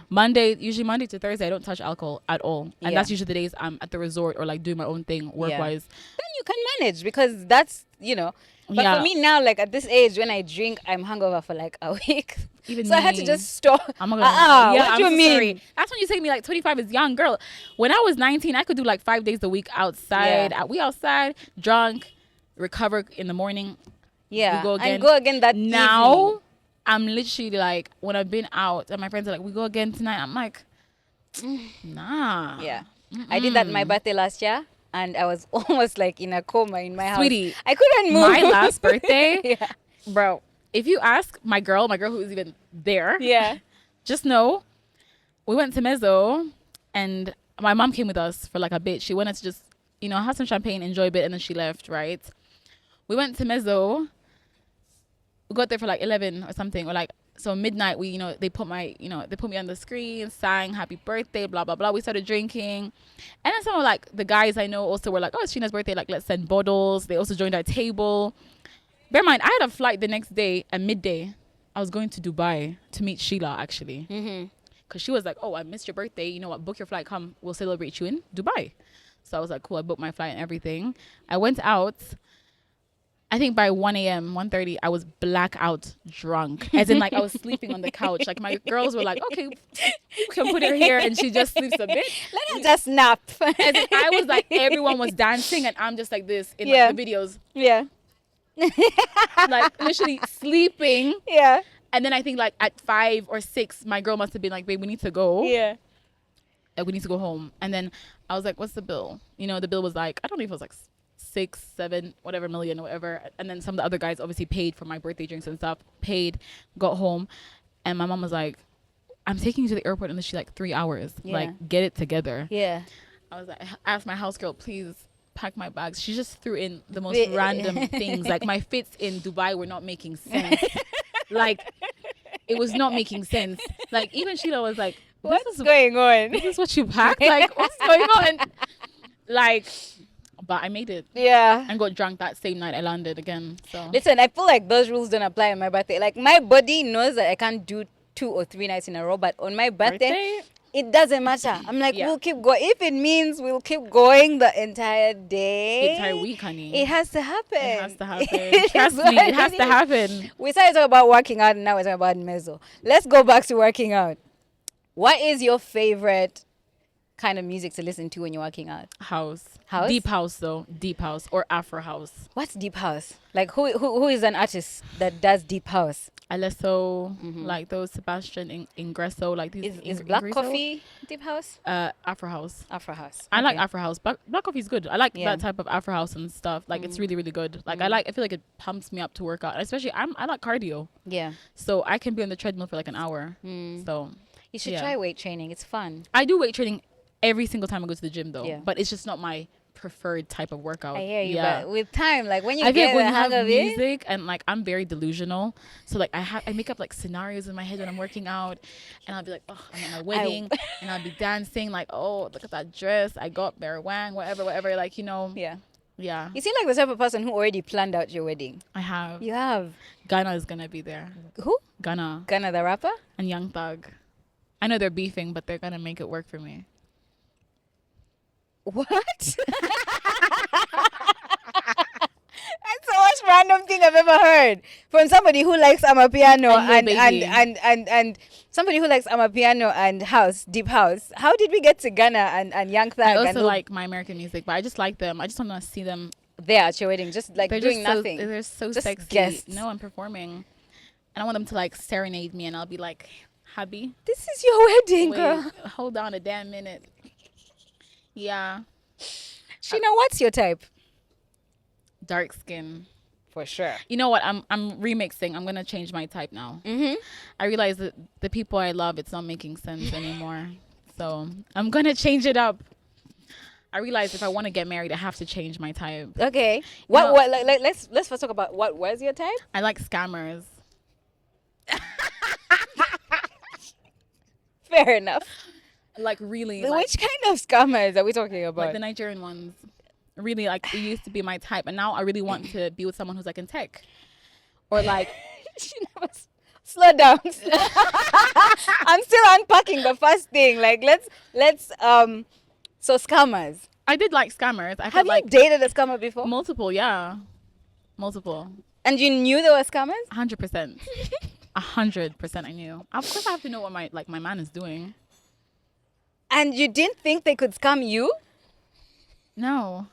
Usually Monday to Thursday, I don't touch alcohol at all, and Yeah. that's usually the days I'm at the resort or like doing my own thing work wise. Then you can manage, because that's, you know. But Yeah. for me now, like at this age, when I drink, I'm hungover for like a week. Even So I had to me. just stop. I'm not gonna. What I'm do you so mean? sorry. That's when you say to me like 25 is young, girl. When I was 19, I could do like 5 days a week outside. Yeah. We outside, drunk, recover in the morning. Yeah. go again. And go again that Now evening. I'm literally like, when I've been out and my friends are like, we go again tonight. I'm like, nah. Yeah. I did that on my birthday last year, and I was almost like in a coma in my house. Sweetie, I couldn't move. my last birthday, Yeah. bro. If you ask my girl who is even there, Yeah. just know we went to Mezzo, and my mom came with us for like a bit. She wanted to just, have some champagne, enjoy a bit, and then she left, right? We went to Mezzo. We got there for like 11 or something, or like, so midnight, they put me on the screen, sang happy birthday, blah, blah, blah. We started drinking. And then some of like the guys I know also were like, oh, it's Sheena's birthday, like let's send bottles. They also joined our table. Bear in mind, I had a flight the next day at midday. I was going to Dubai to meet Sheila, actually. Because she was like, oh, I missed your birthday. You know what? Book your flight. Come. We'll celebrate you in Dubai. So I was like, cool. I booked my flight and everything. I went out. I think by 1 a.m., 1:30, I was blackout drunk. As in, like, I was sleeping on the couch. Like, my girls were like, okay, we can put her here and she just sleeps a bit. Let her just nap. As in, I was like, everyone was dancing and I'm just like this in like, the videos. Yeah. Like, literally sleeping. Yeah. And then I think, like, at 5 or 6, my girl must have been like, babe, we need to go. Yeah. We need to go home. And then I was like, what's the bill? You know, the bill was like, I don't know if it was like 6, 7, whatever million or whatever. And then some of the other guys obviously paid for my birthday drinks and stuff, got home. And my mom was like, I'm taking you to the airport in literally like 3 hours. Like, get it together. Yeah. I was like, I asked my house girl, please pack my bags. She just threw in the most random things. Like, my fits in Dubai were not making sense. Like, it was not making sense. Like, even Sheena was like, what's going on? This is what you packed? Like, what's going on? Like, but I made it. Yeah. And got drunk that same night I landed again. So listen, I feel like those rules don't apply on my birthday. Like, my body knows that I can't do 2 or 3 nights in a row, but on my birthday? It doesn't matter. I'm like, we'll keep going. If it means we'll keep going the entire day. The entire week, honey. It has to happen. It has to happen. Trust me, it has to happen. We started talking about working out and now we're talking about mezzo. Let's go back to working out. What is your favorite kind of music to listen to when you're working out? House. House? Deep house, though. Deep house or Afro house. What's deep house? Like, who is an artist that does deep house? Alesso, like those Sebastian Ingresso, like these. Is Black Coffee deep house? Afro house. Afro house. I like Afro house. Black Coffee is good. I like that type of Afro house and stuff. Like, it's really, really good. Like, I feel like it pumps me up to work out. Especially, I like cardio. Yeah. So I can be on the treadmill for like an hour. So you should try weight training. It's fun. I do weight training every single time I go to the gym, though. Yeah. But it's just not my preferred type of workout. I hear you, but with time, like when you I get think when the you hang have of music and like I'm very delusional, so like I make up like scenarios in my head when I'm working out, and I'll be like, oh, I'm at my wedding, and I'll be dancing like, oh, look at that dress, I got Bear Wang, whatever, like, you know. Yeah. You seem like the type of person who already planned out your wedding. I have. You have. Ghana is gonna be there. Who? Ghana the rapper? And Young Thug. I know they're beefing, but they're gonna make it work for me. What? That's the most random thing I've ever heard from somebody who likes Amapiano and somebody who likes Amapiano and house, deep house. How did we get to Ghana and Young Thug? I also like my American music, but I just like them. I just want to see them there at your wedding, just like doing nothing. They're so just sexy. Guests. No, I'm performing, and I want them to like serenade me, and I'll be like, "Happy, this is your wedding, girl. Hold on a damn minute." Yeah. Sheena, what's your type? Dark skin. For sure. You know what? I'm remixing. I'm going to change my type now. I realize that the people I love, it's not making sense anymore. So I'm going to change it up. I realize if I want to get married, I have to change my type. Okay. Let's first talk about what was your type? I like scammers. Fair enough. Like, really. Which kind of scammers are we talking about? Like the Nigerian ones. Really, like, it used to be my type. And now I really want to be with someone who's, like, in tech. Or, like... Slow down. I'm still unpacking the first thing. Like, let's so scammers. I did like scammers. Have you dated a scammer before? Multiple, yeah. Multiple. And you knew they were scammers? 100%. 100% I knew. Of course I have to know what my man is doing. And you didn't think they could scam you? No.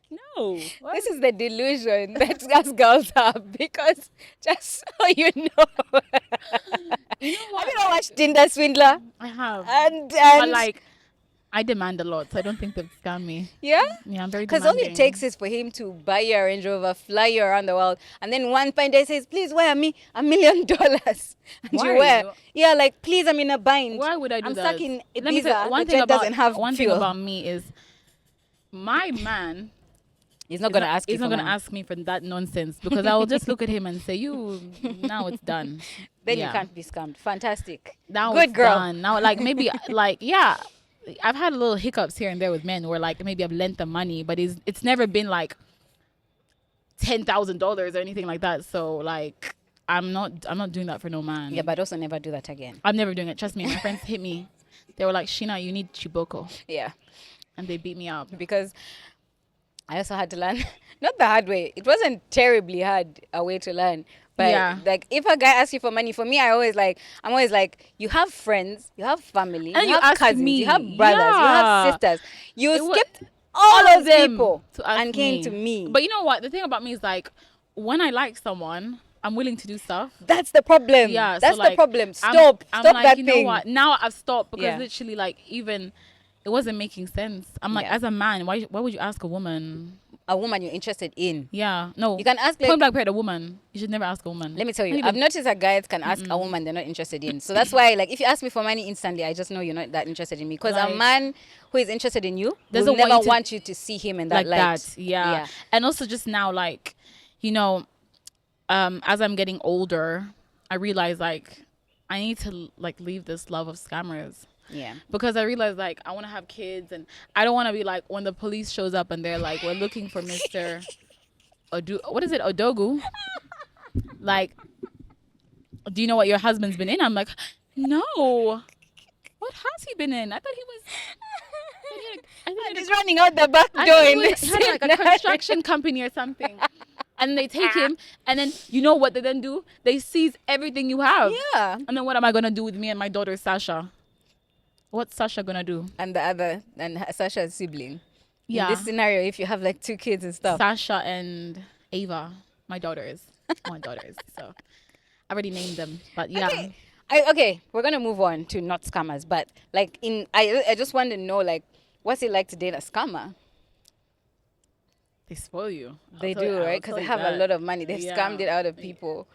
No. What? This is the delusion that us girls have, because just so you know. You know what? Have you not watched Tinder Swindler? I have. And but like, I demand a lot, so I don't think they'll scam me. Yeah? Yeah, I'm very demanding. Because all it takes is for him to buy you a Range Rover, fly you around the world, and then one fine day says, please wire me $1 million. And why? You wear. Yeah, like, please, I'm in a bind. Why would I do that? I'm stuck in Ibiza. Let me say, one thing about me is my man... He's not going to ask you. He's not going to ask me for that nonsense, because I will just look at him and say, now it's done. Then you can't be scammed. Fantastic. Now Good it's girl. done. Now, like, maybe, like, yeah, I've had little hiccups here and there with men where, like, maybe I've lent them money, but it's never been, like, $10,000 or anything like that. So, like, I'm not doing that for no man. Yeah, but also never do that again. I'm never doing it. Trust me. My friends hit me. They were like, Sheena, you need Chiboko. Yeah. And they beat me up. Because... I also had to learn, not the hard way. It wasn't terribly hard a way to learn. But like, if a guy asks you for money, for me, I'm always like, you have friends, you have family, And you have cousins, you have brothers, you have sisters. You skipped all those people and came to me. But you know what? The thing about me is like, when I like someone, I'm willing to do stuff. That's the problem. Yeah, that's so like, the problem. I'm Stop like, that you thing. know what? Now I've stopped because literally, like, even it wasn't making sense. I'm like, as a man, why would you ask a woman? A woman you're interested in. Yeah, no. You can ask, like, point blank period, a woman. You should never ask a woman. Let me tell you, I've noticed that guys can ask a woman they're not interested in. So that's why, like, if you ask me for money instantly, I just know you're not that interested in me. Because a man who is interested in you will never want you to see him in that light. Yeah. And also just now, like, you know, as I'm getting older, I realize, like, I need to, like, leave this love of scammers. Yeah. Because I realized, like, I want to have kids, and I don't want to be like, when the police shows up and they're like, we're looking for Mr. What is it? Odogu? Like, do you know what your husband's been in? I'm like, no. What has he been in? I thought he was... He's running out the back door in this. He had like a construction company or something. And they take him, and then you know what they then do? They seize everything you have. Yeah. And then what am I going to do with me and my daughter, Sasha? What's Sasha gonna do? And Sasha's sibling. Yeah. In this scenario, if you have like 2 kids and stuff. Sasha and Ava, my daughters. So I already named them. But yeah. Okay, we're gonna move on to not scammers. But like, I just want to know, like, what's it like to date a scammer? They spoil you. They do, right? Because they have a lot of money. They've scammed it out of people.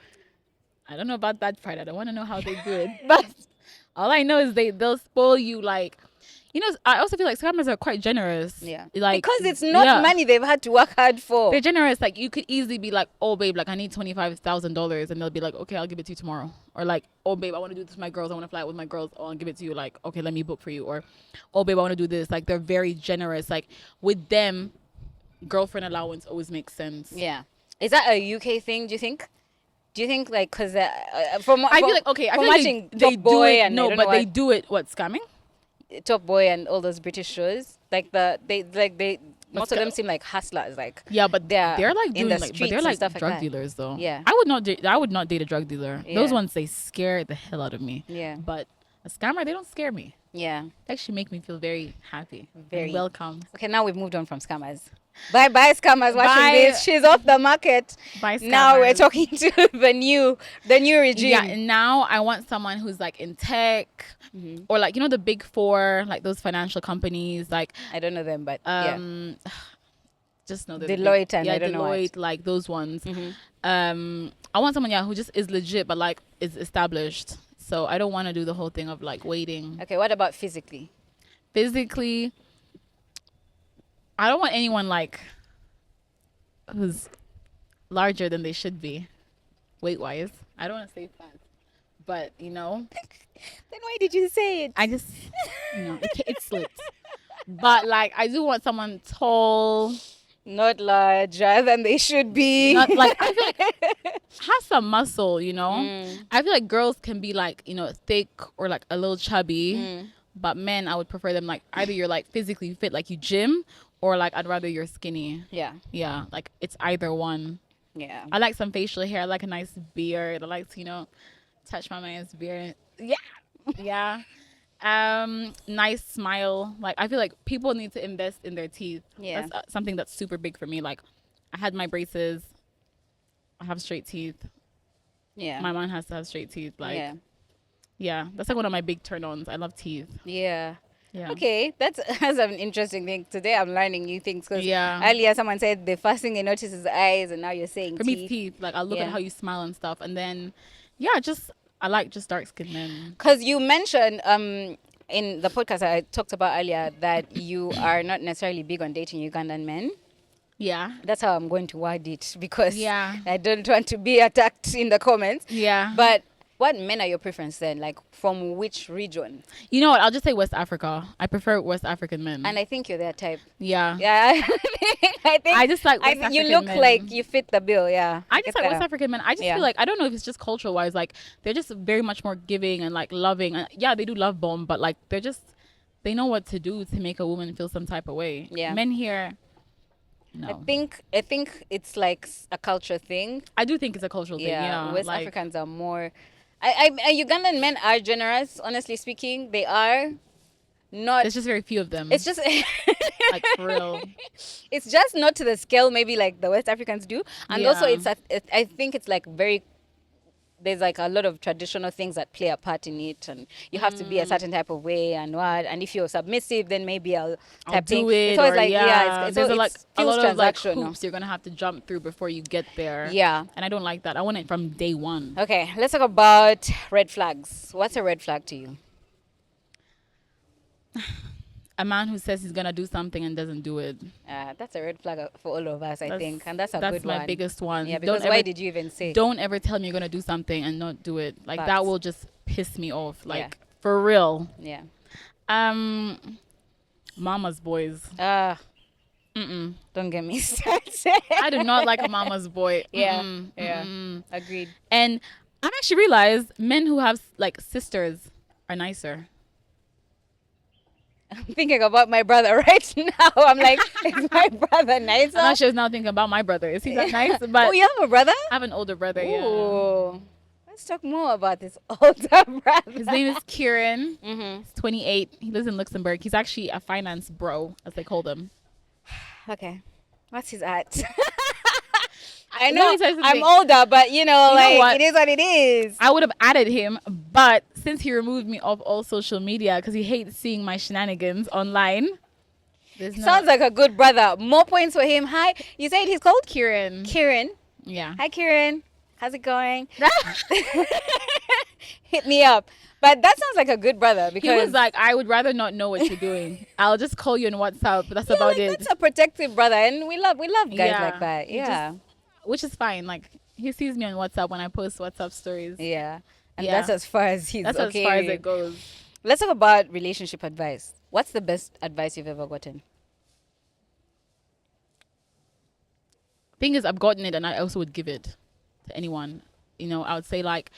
I don't know about that part. I don't want to know how they do it. But all I know is they'll spoil you, like, you know. I also feel like scammers are quite generous. Yeah. Like, because it's not money they've had to work hard for. They're generous. Like, you could easily be like, oh babe, like, I need $25,000, and they'll be like, okay, I'll give it to you tomorrow. Or like, oh babe, I want to do this with my girls. I want to fly out with my girls. Oh, I'll give it to you. Like, okay, let me book for you. Or, oh babe, I want to do this. Like, they're very generous. Like, with them, girlfriend allowance always makes sense. Yeah. Is that a UK thing, do you think? Do you think, like, because I feel like, okay, I feel feel like they do it. No, but they do it. What, scamming? Top Boy and all those British shows, like most of them seem like hustlers, like, yeah, but they're like in doing the like, streets, but they're like stuff drug like dealers though. Yeah, I would not date a drug dealer. Yeah. Those ones, they scare the hell out of me. Yeah, but a scammer, they don't scare me. Yeah, they actually make me feel very happy, very welcome. Okay, now we've moved on from scammers. Bye scammers watching this. She's off the market. Bye scammers. Now we're talking to the new regime. Yeah, now I want someone who's like in tech, or like, you know, the big 4, like those financial companies. Like, I don't know them, but just know the Deloitte and I don't know what. Like those ones. I want someone who just is legit, but like is established. So I don't want to do the whole thing of like waiting. Okay, what about physically? Physically, I don't want anyone like who's larger than they should be, weight-wise. I don't want to say fat, but you know. Then why did you say it? I just, you know, it slipped. But like, I do want someone tall, not larger than they should be. Not like, I feel like has some muscle, you know. I feel like girls can be like, you know, thick or like a little chubby, but men, I would prefer them like either you're like physically fit, like you gym, or like I'd rather you're skinny. Yeah, like it's either one. Yeah, I like some facial hair. I like a nice beard. I like to, you know, touch my man's beard. Yeah. Nice smile. Like, I feel like people need to invest in their teeth. Yeah, that's something that's super big for me. Like, I had my braces. I have straight teeth. Yeah, my mom has to have straight teeth. Like, yeah, that's like one of my big turn-ons. I love teeth. Yeah. Okay, that's an interesting thing. Today I'm learning new things, because earlier someone said the first thing they notice is eyes, and now you're saying for teeth. Me, teeth. Like, I look at how you smile and stuff, and then I like just dark skinned men. Because you mentioned in the podcast I talked about earlier that you are not necessarily big on dating Ugandan men. Yeah, that's how I'm going to word it, because I don't want to be attacked in the comments. Yeah, but what men are your preference then? Like, from which region? You know what? I'll just say West Africa. I prefer West African men. And I think you're their type. Yeah. Yeah. I just like West African you look men. Like you fit the bill, yeah. I just like West African men. I just feel like, I don't know if it's just cultural wise, like they're just very much more giving and like loving. And yeah, they do love bomb, but like they know what to do to make a woman feel some type of way. Yeah. Men here, No. I think it's like a culture thing. I do think it's a cultural thing. Yeah. West Like, Africans are more. Ugandan men are generous. Honestly speaking, they are not. there's just very few of them. It's just. Like, for real. It's just not to the scale maybe like the West Africans do, and also Yeah. I think it's like very. There's like a lot of traditional things that play a part in it, and you have to be a certain type of way and what. And if you're submissive, then maybe I'll type do thing. it. It's always Or, like yeah. it's There's all, like it a feels lot of like transactional. hoops you're gonna have to jump through before you get there. Yeah. And I don't like that. I want it from day one. Okay, let's talk about red flags. What's a red flag to you? A man who says he's gonna do something and doesn't do it. That's a red flag for all of us, I think, and that's a That's good my one. biggest one. Yeah, because why did you even say? Don't ever tell me you're gonna do something and not do it. Like Facts. that will just piss me off. Like for real. Yeah. Mama's boys. Don't get me started. I do not like a mama's boy. Yeah. Mm-mm, Yeah. mm-mm. Agreed. And I've actually realized men who have like sisters are nicer. I'm thinking about my brother right now. I'm like, is my brother nicer? I'm actually now thinking about my brother. Is he that nice? But Oh, you have a brother? I have an older brother. Yeah. Ooh. Let's talk more about this older brother. His name is Kieran. Mm-hmm. He's 28. He lives in Luxembourg. He's actually a finance bro, as they called him. Okay. What's his at? I Let know me tell you I'm something. older, but You know like what? it is what it is. I would have added him, but since he removed me off all social media because he hates seeing my shenanigans online. Sounds like a good brother. More points for him. Hi. You said he's called Kieran. Kieran. Yeah. Hi, Kieran. How's it going? Hit me up. But that sounds like a good brother because He was like, I would rather not know what you're doing. I'll just call you on WhatsApp, but that's about like, it. that's a protective brother, and we love guys Yeah. like that. He Yeah. Which is fine. Like he sees me on WhatsApp when I post WhatsApp stories. Yeah. And Yeah. that's as far as he's That's okay. as far as it goes. Let's talk about relationship advice. What's the best advice you've ever gotten? Thing is, I've gotten it, and I also would give it to anyone. You know, I would say like,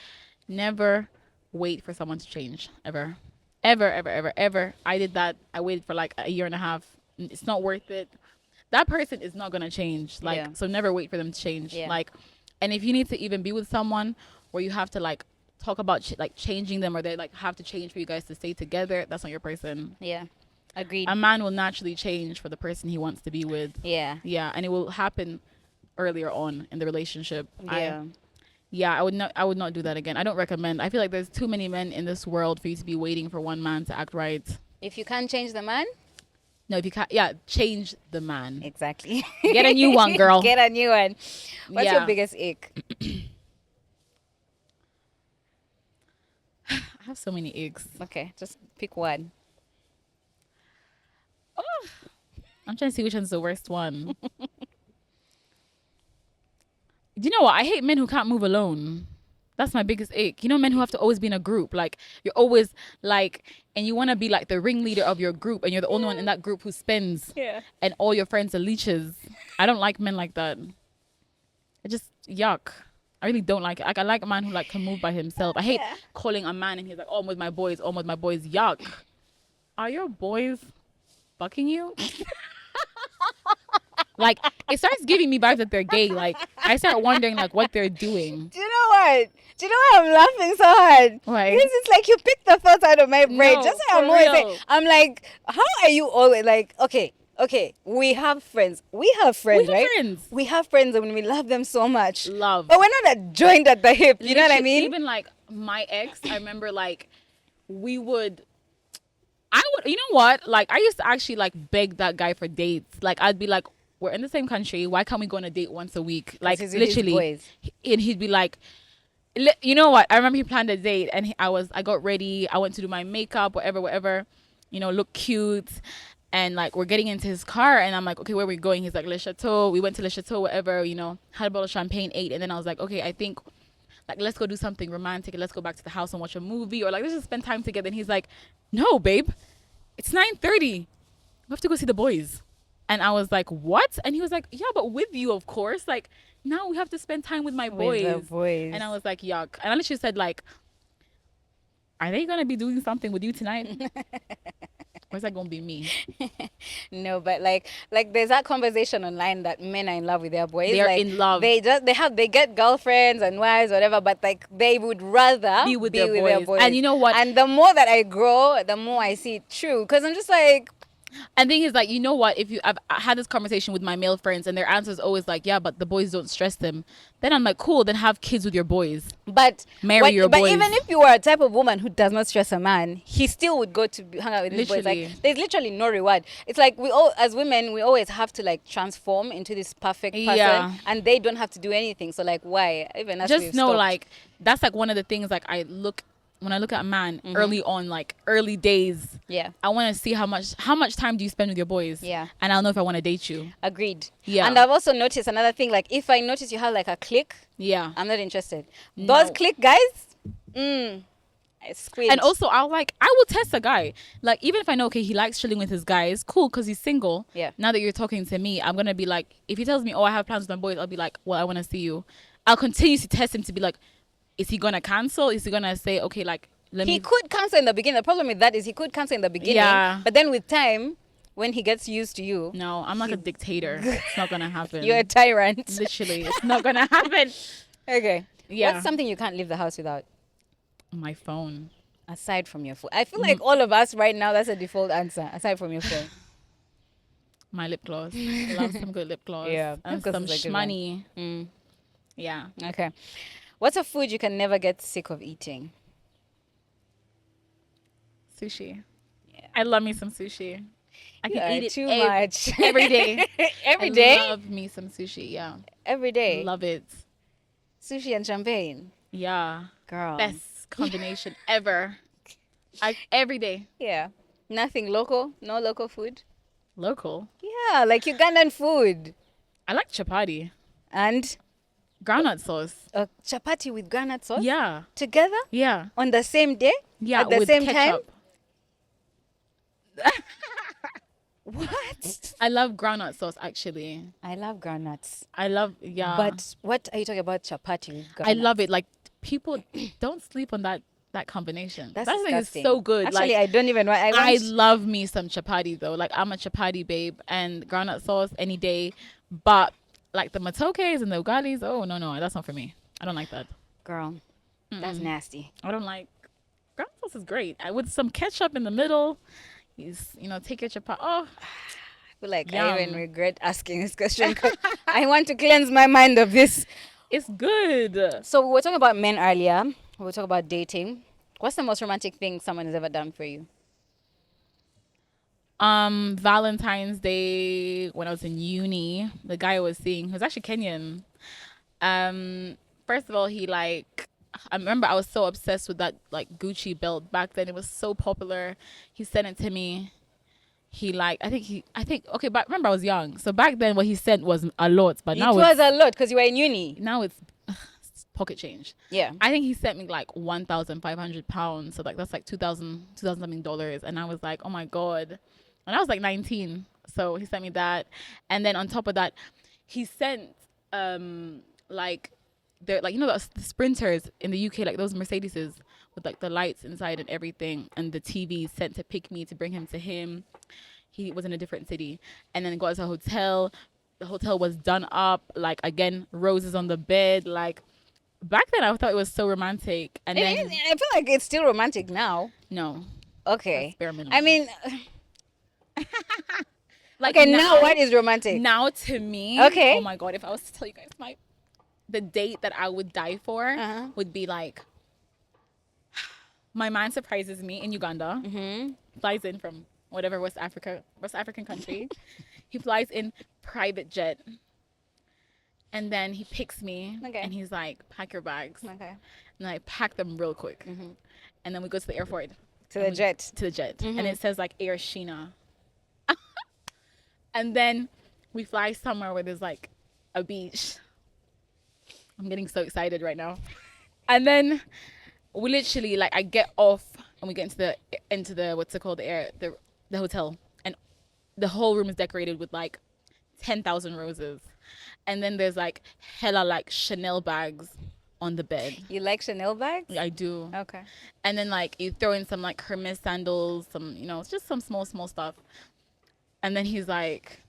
never wait for someone to change ever. Ever. I did that. I waited for like a year and a half. It's not worth it. That person is not gonna change. Like, Yeah. so never wait for them to change. Yeah. Like, and if you need to even be with someone where you have to like talk about like changing them, or they like have to change for you guys to stay together, that's not your person. Yeah. Agreed. A man will naturally change for the person he wants to be with. Yeah. Yeah, and it will happen earlier on in the relationship. Yeah. I would not do that again. I don't recommend. I feel like there's too many men in this world for you to be waiting for one man to act right. If you can't change the man, No, if you can't, yeah, change the man. exactly. Get a new one, girl. Get a new one. What's Yeah. your biggest ick? I have so many icks. Okay, just pick one. I'm trying to see which one's the worst one. Do you know what? I hate men who can't move alone. That's my biggest ache. You know, men who have to always be in a group. Like, you're always like, and you want to be like the ringleader of your group, and you're the only one in that group who spends, Yeah. and all your friends are leeches. I don't like men like that. I just, yuck. I really don't like it. Like, I like a man who like can move by himself. I hate calling a man and he's like, oh, I'm with my boys, oh, I'm with my boys. Yuck. Are your boys fucking you? Like, it starts giving me vibes that they're gay. Like, I start wondering like what they're doing. Do you know what? Do you know why I'm laughing so hard? Why? Because it's like you picked the thoughts out of my brain. No, Just like I'm for always real. saying, I'm like, how are you always like, okay, we have friends. We have friends, We have right? friends. We have friends and we love them so much. Love. But we're not joined at the hip. You know what I Literally, mean? Even like my ex, I remember like you know what? Like, I used to actually like beg that guy for dates. Like, I'd be like, we're in the same country. Why can't we go on a date once a week? Like, he's with his literally. boys. And he'd be like, you know what? I remember he planned a date and I got ready. I went to do my makeup, whatever, you know, look cute. And like, we're getting into his car and I'm like, okay, where are we going? He's like, Le Chateau. We went to Le Chateau, whatever, you know, had a bottle of champagne, ate. And then I was like, okay, I think like, let's go do something romantic and let's go back to the house and watch a movie, or like, let's just spend time together. And he's like, no, babe, it's 9:30. We have to go see the boys. And I was like, what? And he was like, yeah, but with you, of course. Like, now we have to spend time with my boys. With the boys. And I was like, yuck. And I literally said, like, are they going to be doing something with you tonight? Or is that gonna be me? No, but like there's that conversation online that men are in love with their boys. They are like, in love. They get girlfriends and wives, whatever, but like they would rather Be with their boys. And you know what? And the more that I grow, the more I see it true. Because I'm just like, And thing is, like, you know what? I've had this conversation with my male friends, and their answer is always like, "Yeah, but the boys don't stress them." Then I'm like, "Cool, then have kids with your boys." but Your but boys. even if you are a type of woman who does not stress a man, he still would go to hang out with his boys. Literally. Like, there's literally no reward. It's like we all, as women, we always have to like transform into this perfect person, Yeah. and they don't have to do anything. So like, why? Even as Just we've know, stopped. like, that's like one of the things. Like, when I look at a man early on, like early days. Yeah. I want to see how much time do you spend with your boys. Yeah. And I'll know if I want to date you. Agreed. Yeah. And I've also noticed another thing. Like, if I notice you have like a clique, Yeah. I'm not interested. No. Those clique guys, I squint. And also, I will test a guy. Like, even if I know, okay, he likes chilling with his guys, cool, because he's single. Yeah. Now that you're talking to me, I'm going to be like, if he tells me, oh, I have plans with my boys, I'll be like, well, I want to see you. I'll continue to test him to be like, is he going to cancel? Is he going to say, okay, like, he could cancel in the beginning. The problem with that is he could cancel in the beginning. Yeah. But then with time, when he gets used to you, No, I'm like a dictator. It's not going to happen. you're a tyrant. Literally, it's not going to happen. Okay. Yeah. What's something you can't leave the house without? My phone. Aside from your phone. I feel like all of us right now, that's a default answer. Aside from your phone. My lip gloss. I love some good lip gloss. Yeah, And lip gloss some is a good one. shmoney. Yeah. Okay. What's a food you can never get sick of eating? Sushi. Yeah. I love me some sushi. I can eat it too much. every day. Every day? I love me some sushi. Yeah. Every day. Love it. Sushi and champagne. Yeah. Girl. Best combination ever. Every day. Yeah. Nothing local? No local food? Local. Yeah, like Ugandan food. I like chapati. And Groundnut sauce. chapati with granite sauce? Yeah. Together? Yeah. On the same day? Yeah. At the with same ketchup. time? What? I love groundnut sauce actually. I love granuts. Yeah. But what are you talking about chapati with I granite? love it. Like, people don't sleep on that combination. That's that thing is disgusting. so good. Actually, like, I don't even want. I love me some chapati though. Like, I'm a chapati babe, and groundnut sauce any day. But like the matokes and the ugalis, oh no, that's not for me. I don't like that. Girl, that's nasty. I don't like groundnut sauce is great. With some ketchup in the middle. Take your chapati. Oh, I feel like Yum. I even regret asking this question. 'Cause I want to cleanse my mind of this. it's good. So we were talking about men earlier. We were talking about dating. What's the most romantic thing someone has ever done for you? Valentine's Day when I was in uni, the guy I was seeing, he was actually Kenyan. First of all, I remember I was so obsessed with that like Gucci belt back then. It was so popular. He sent it to me. But remember I was young. So back then what he sent was a lot, but now It was a lot because you were in uni. now it's pocket change. Yeah. I think he sent me like £1,500. So like that's like 2,000 something dollars. And I was like, oh my God. And I was like 19. So he sent me that. And then on top of that, he sent the sprinters in the UK, like those Mercedeses with like the lights inside and everything, and the TV sent to pick me to bring him to him. He was in a different city, and then got to a hotel. The hotel was done up, like again, roses on the bed. Like back then, I thought it was so romantic. And then I feel like it's still romantic now. no, Okay. that's bare minimum. I mean, like okay, now what is romantic? Now to me, Okay. oh my God, if I was to tell you guys the date that I would die for would be like, my man surprises me in Uganda, flies in from whatever West African country. He flies in private jet, and then he picks me, and he's like, pack your bags. Okay. And I pack them real quick, and then we go to the airport. To the jet. And it says like Air Sheena. And then we fly somewhere where there's like a beach. I'm getting so excited right now. And then we literally, like, I get off and we get into the what's it called, the hotel, and the whole room is decorated with like 10,000 roses, and then there's like hella like Chanel bags on the bed. You like Chanel bags? I do. Okay. And then like you throw in some like Hermes sandals, some, it's just some small stuff. And then he's like,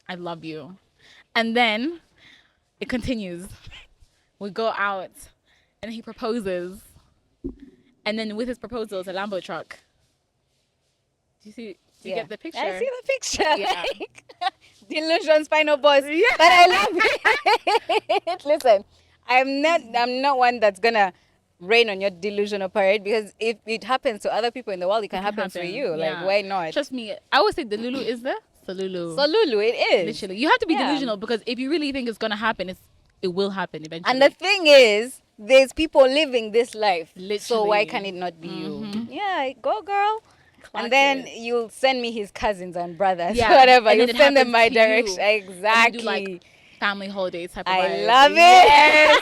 I love you. And then it continues. We go out and he proposes. And then with his proposal is a Lambo truck. Do you get the picture? I see the picture. Yeah. Delusion spinal boss. Yeah. But I love it. Listen, I'm not one that's gonna rain on your delusional parade, because if it happens to other people in the world, it can happen for you. Yeah. Like, why not? Trust me, I always say Delulu is the Salulu. Salulu, it is. Literally. You have to be delusional, because if you really think it's gonna happen, it will happen eventually. And the thing is, there's people living this life. Literally. So why can it not be you? Yeah, go girl. And then you'll send me his cousins and brothers, whatever. And you'll send them my direction. You. Exactly. Do like family holidays type of I vibe. love it.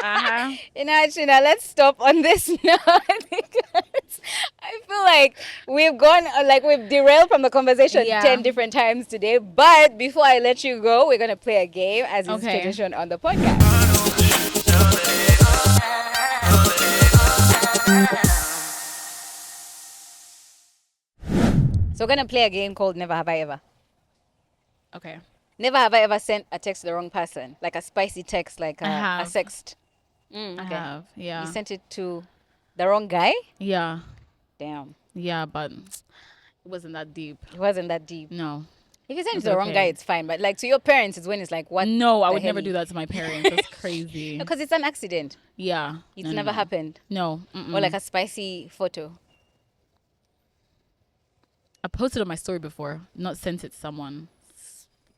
Yes. Sheena, let's stop on this note, because I feel like we've derailed from the conversation 10 different times today. But before I let you go, we're going to play a game, as is tradition on the podcast. So we're going to play a game called Never Have I Ever. Okay. Never have I ever sent a text to the wrong person, like a spicy text, like a sext. I have, yeah. You sent it to the wrong guy? Yeah. Damn. Yeah, but it wasn't that deep. It wasn't that deep. No. If you send it to the wrong guy, it's fine. But like to your parents, it's when it's like, what? No, I would never do that to my parents. That's crazy. Because it's an accident. Yeah. It's never happened. No. Or like a spicy photo. I posted on my story before, not sent it to someone.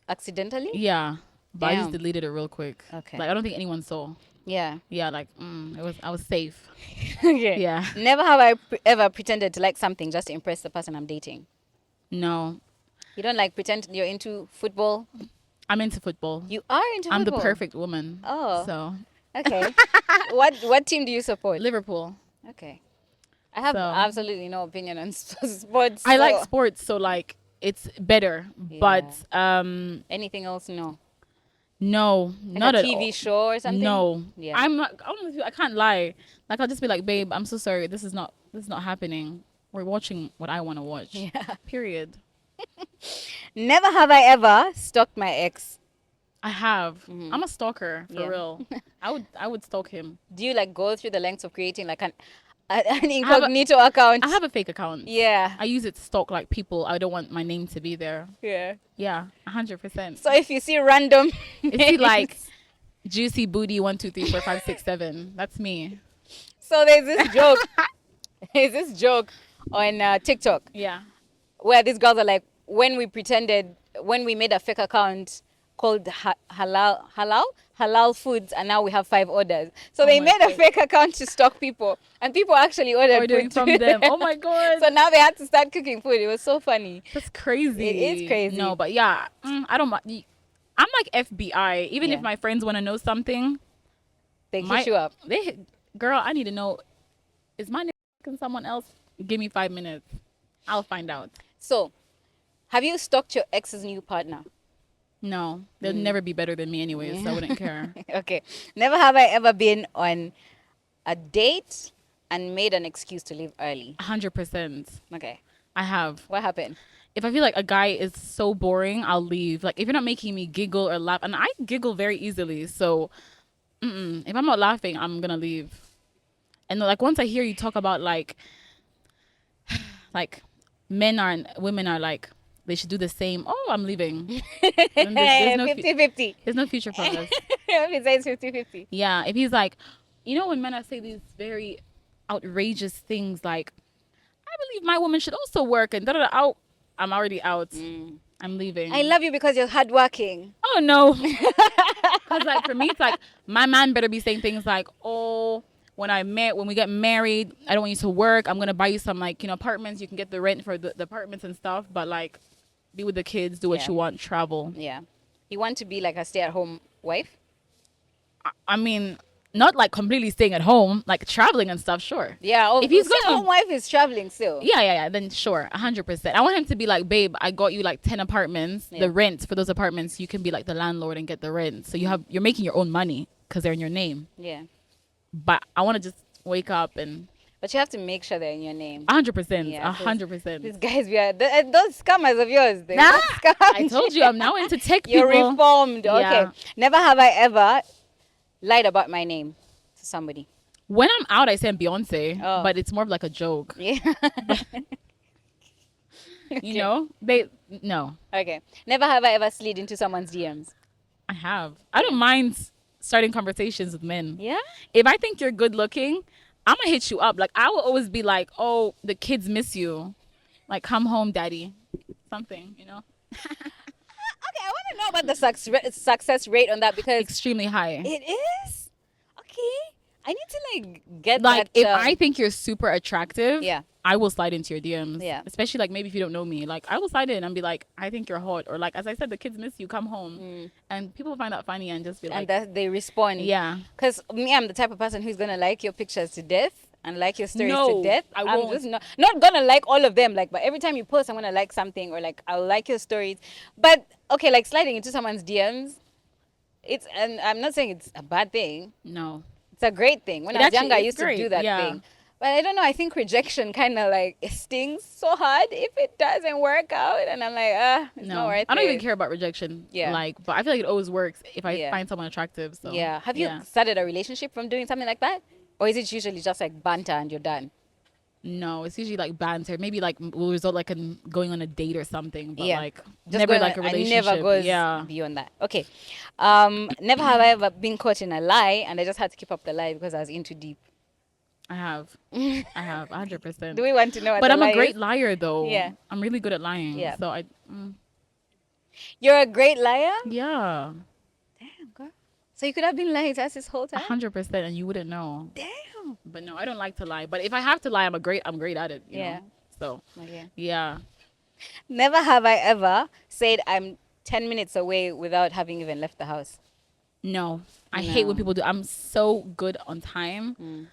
Accidentally? Yeah. But I just deleted it real quick. Okay. Like I don't think anyone saw. Yeah. Yeah, like I was safe. Okay. Yeah. Never have I ever pretended to like something just to impress the person I'm dating. No. You don't like pretend you're into football? I'm into football. You are into football? I'm the perfect woman. Oh. So. Okay. What team do you support? Liverpool. Okay. I have absolutely no opinion on sports. I like sports, so like it's better. Yeah. But anything else? No. No, like not at all. A TV show or something? No. Yeah. I'm not. I can't lie. Like I'll just be like, babe, I'm so sorry. This is not happening. We're watching what I want to watch. Yeah. Period. Never have I ever stalked my ex. I have. I'm a stalker for real. I would stalk him. Do you like go through the lengths of creating like an incognito account? I have a fake account. Yeah. I use it to stalk like people I don't want my name to be there. Yeah. Yeah, 100%. So if you see random if you like juicy booty 1 2 3 4 5 6 7, that's me. So there's this joke on TikTok. Yeah. Where these girls are like, when we made a fake account called halal foods, and now we have 5 orders. So they made a fake account to stalk people, and people actually ordered from them. Oh my god! So now they had to start cooking food. It was so funny. That's crazy. It is crazy. No, but yeah, I don't. I'm like FBI. Even if my friends want to know something, they hit you up. Girl, I need to know. Is my name someone else? Give me 5 minutes. I'll find out. So, have you stalked your ex's new partner? No, they'll never be better than me anyways, so I wouldn't care. Okay. Never have I ever been on a date and made an excuse to leave early. 100%. Okay. I have. What happened? If I feel like a guy is so boring, I'll leave. Like, if you're not making me giggle or laugh, and I giggle very easily, so if I'm not laughing, I'm going to leave. And like, once I hear you talk about like men are and women are like, they should do the same. Oh, I'm leaving. There's no 50-50. There's no future for us. If he says 50-50. Yeah, if he's like, when men are say these very outrageous things like, I believe my woman should also work and out. I'm already out. I'm leaving. I love you because you're hardworking. Oh no. Because like for me, it's like my man better be saying things like, oh, when we get married, I don't want you to work. I'm gonna buy you some like apartments. You can get the rent for the apartments and stuff. But like, be with the kids, do what you want, travel. Yeah. You want to be like a stay-at-home wife? I mean, not like completely staying at home, like traveling and stuff. Sure. Yeah. If he's stay-at-home wife is traveling still. Yeah. Then sure, 100%. I want him to be like, babe, I got you like 10 apartments. Yeah. The rent for those apartments, you can be like the landlord and get the rent. So you're making your own money. because they're in your name. Yeah. But I want to just wake up and. But you have to make sure they're in your name. 100%. Yeah, 100%. These guys, those scammers of yours. I told you, I'm now into tech people. You're reformed. Yeah. Okay. Never have I ever lied about my name to somebody. When I'm out, I say I'm Beyonce, Oh. but it's more of like a joke. Yeah. You know, no. Okay. Never have I ever slid into someone's DMs. I have. I don't mind starting conversations with men. Yeah. If I think you're good looking, I'm gonna hit you up. Like, I will always be like, oh, the kids miss you. Like, come home, daddy. Something, you know? Okay, I want to know about the success rate on that because Extremely high. it is. Okay. I need to like get Like, that. if I think you're super attractive, Yeah. I will slide into your DMs. Yeah. Especially, like, maybe if you don't know me. Like, I will slide in and be like, I think you're hot. Or, like, as I said, the kids miss you. Come home. And people find that funny and just be like. And that they respond. Yeah. Because me, I'm the type of person who's going to like your pictures to death and like your stories No, to death. I I'm won't. just not going to like all of them. Like, but every time you post, I'm going to like something or like, I'll like your stories. But, okay, like sliding into someone's DMs, and I'm not saying it's a bad thing. No. It's a great thing. When It I was actually younger, I is used great, to do that yeah. thing. But I don't know. I think rejection kind of like it stings so hard if it doesn't work out. And I'm like, it's not worth it. I don't even care about rejection. Yeah. Like, but I feel like it always works if I Yeah. find someone attractive. So Yeah. Have you started a relationship from doing something like that? Or is it usually just like banter and you're done? No, it's usually like banter. Maybe like will result like in going on a date or something. But Yeah. like Just never going like a on- relationship. I never goes yeah. beyond that. Okay. Never have I ever been caught in a lie and I just had to keep up the lie because I was in too deep. I have. I have 100%. Do we want to know what But the I'm lie a great is? liar though. Yeah. I'm really good at lying. Yeah. So You're a great liar? yeah. Damn, girl. So you could have been lying to us this whole time? 100% and you wouldn't know. Damn. But no, I don't like to lie. But if I have to lie, I'm great at it. You Yeah. know? So Okay. yeah. Never have I ever said I'm 10 minutes away without having even left the house. No. I hate when No. people do. I'm so good on time.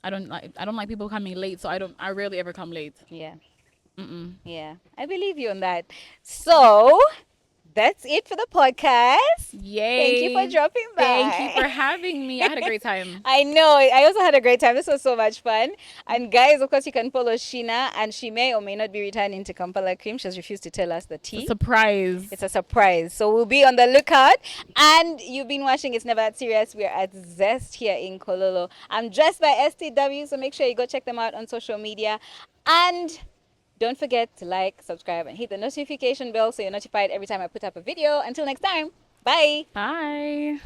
I don't like people coming late, so I rarely ever come late. Yeah. Mm-mm. Yeah. I believe you on that. So that's it for the podcast. Yay. Thank you for dropping by. Thank you for having me. I had a great time. I know. I also had a great time. This was so much fun. And guys, of course, you can follow Sheena, and she may or may not be returning to Kampala Creme. She has refused to tell us the tea. Surprise. It's a surprise. So we'll be on the lookout. And you've been watching It's Never That Serious. We're at Zest here in Kololo. I'm dressed by STW, so make sure you go check them out on social media. And don't forget to like, subscribe, and hit the notification bell so you're notified every time I put up a video. Until next time, bye. Bye.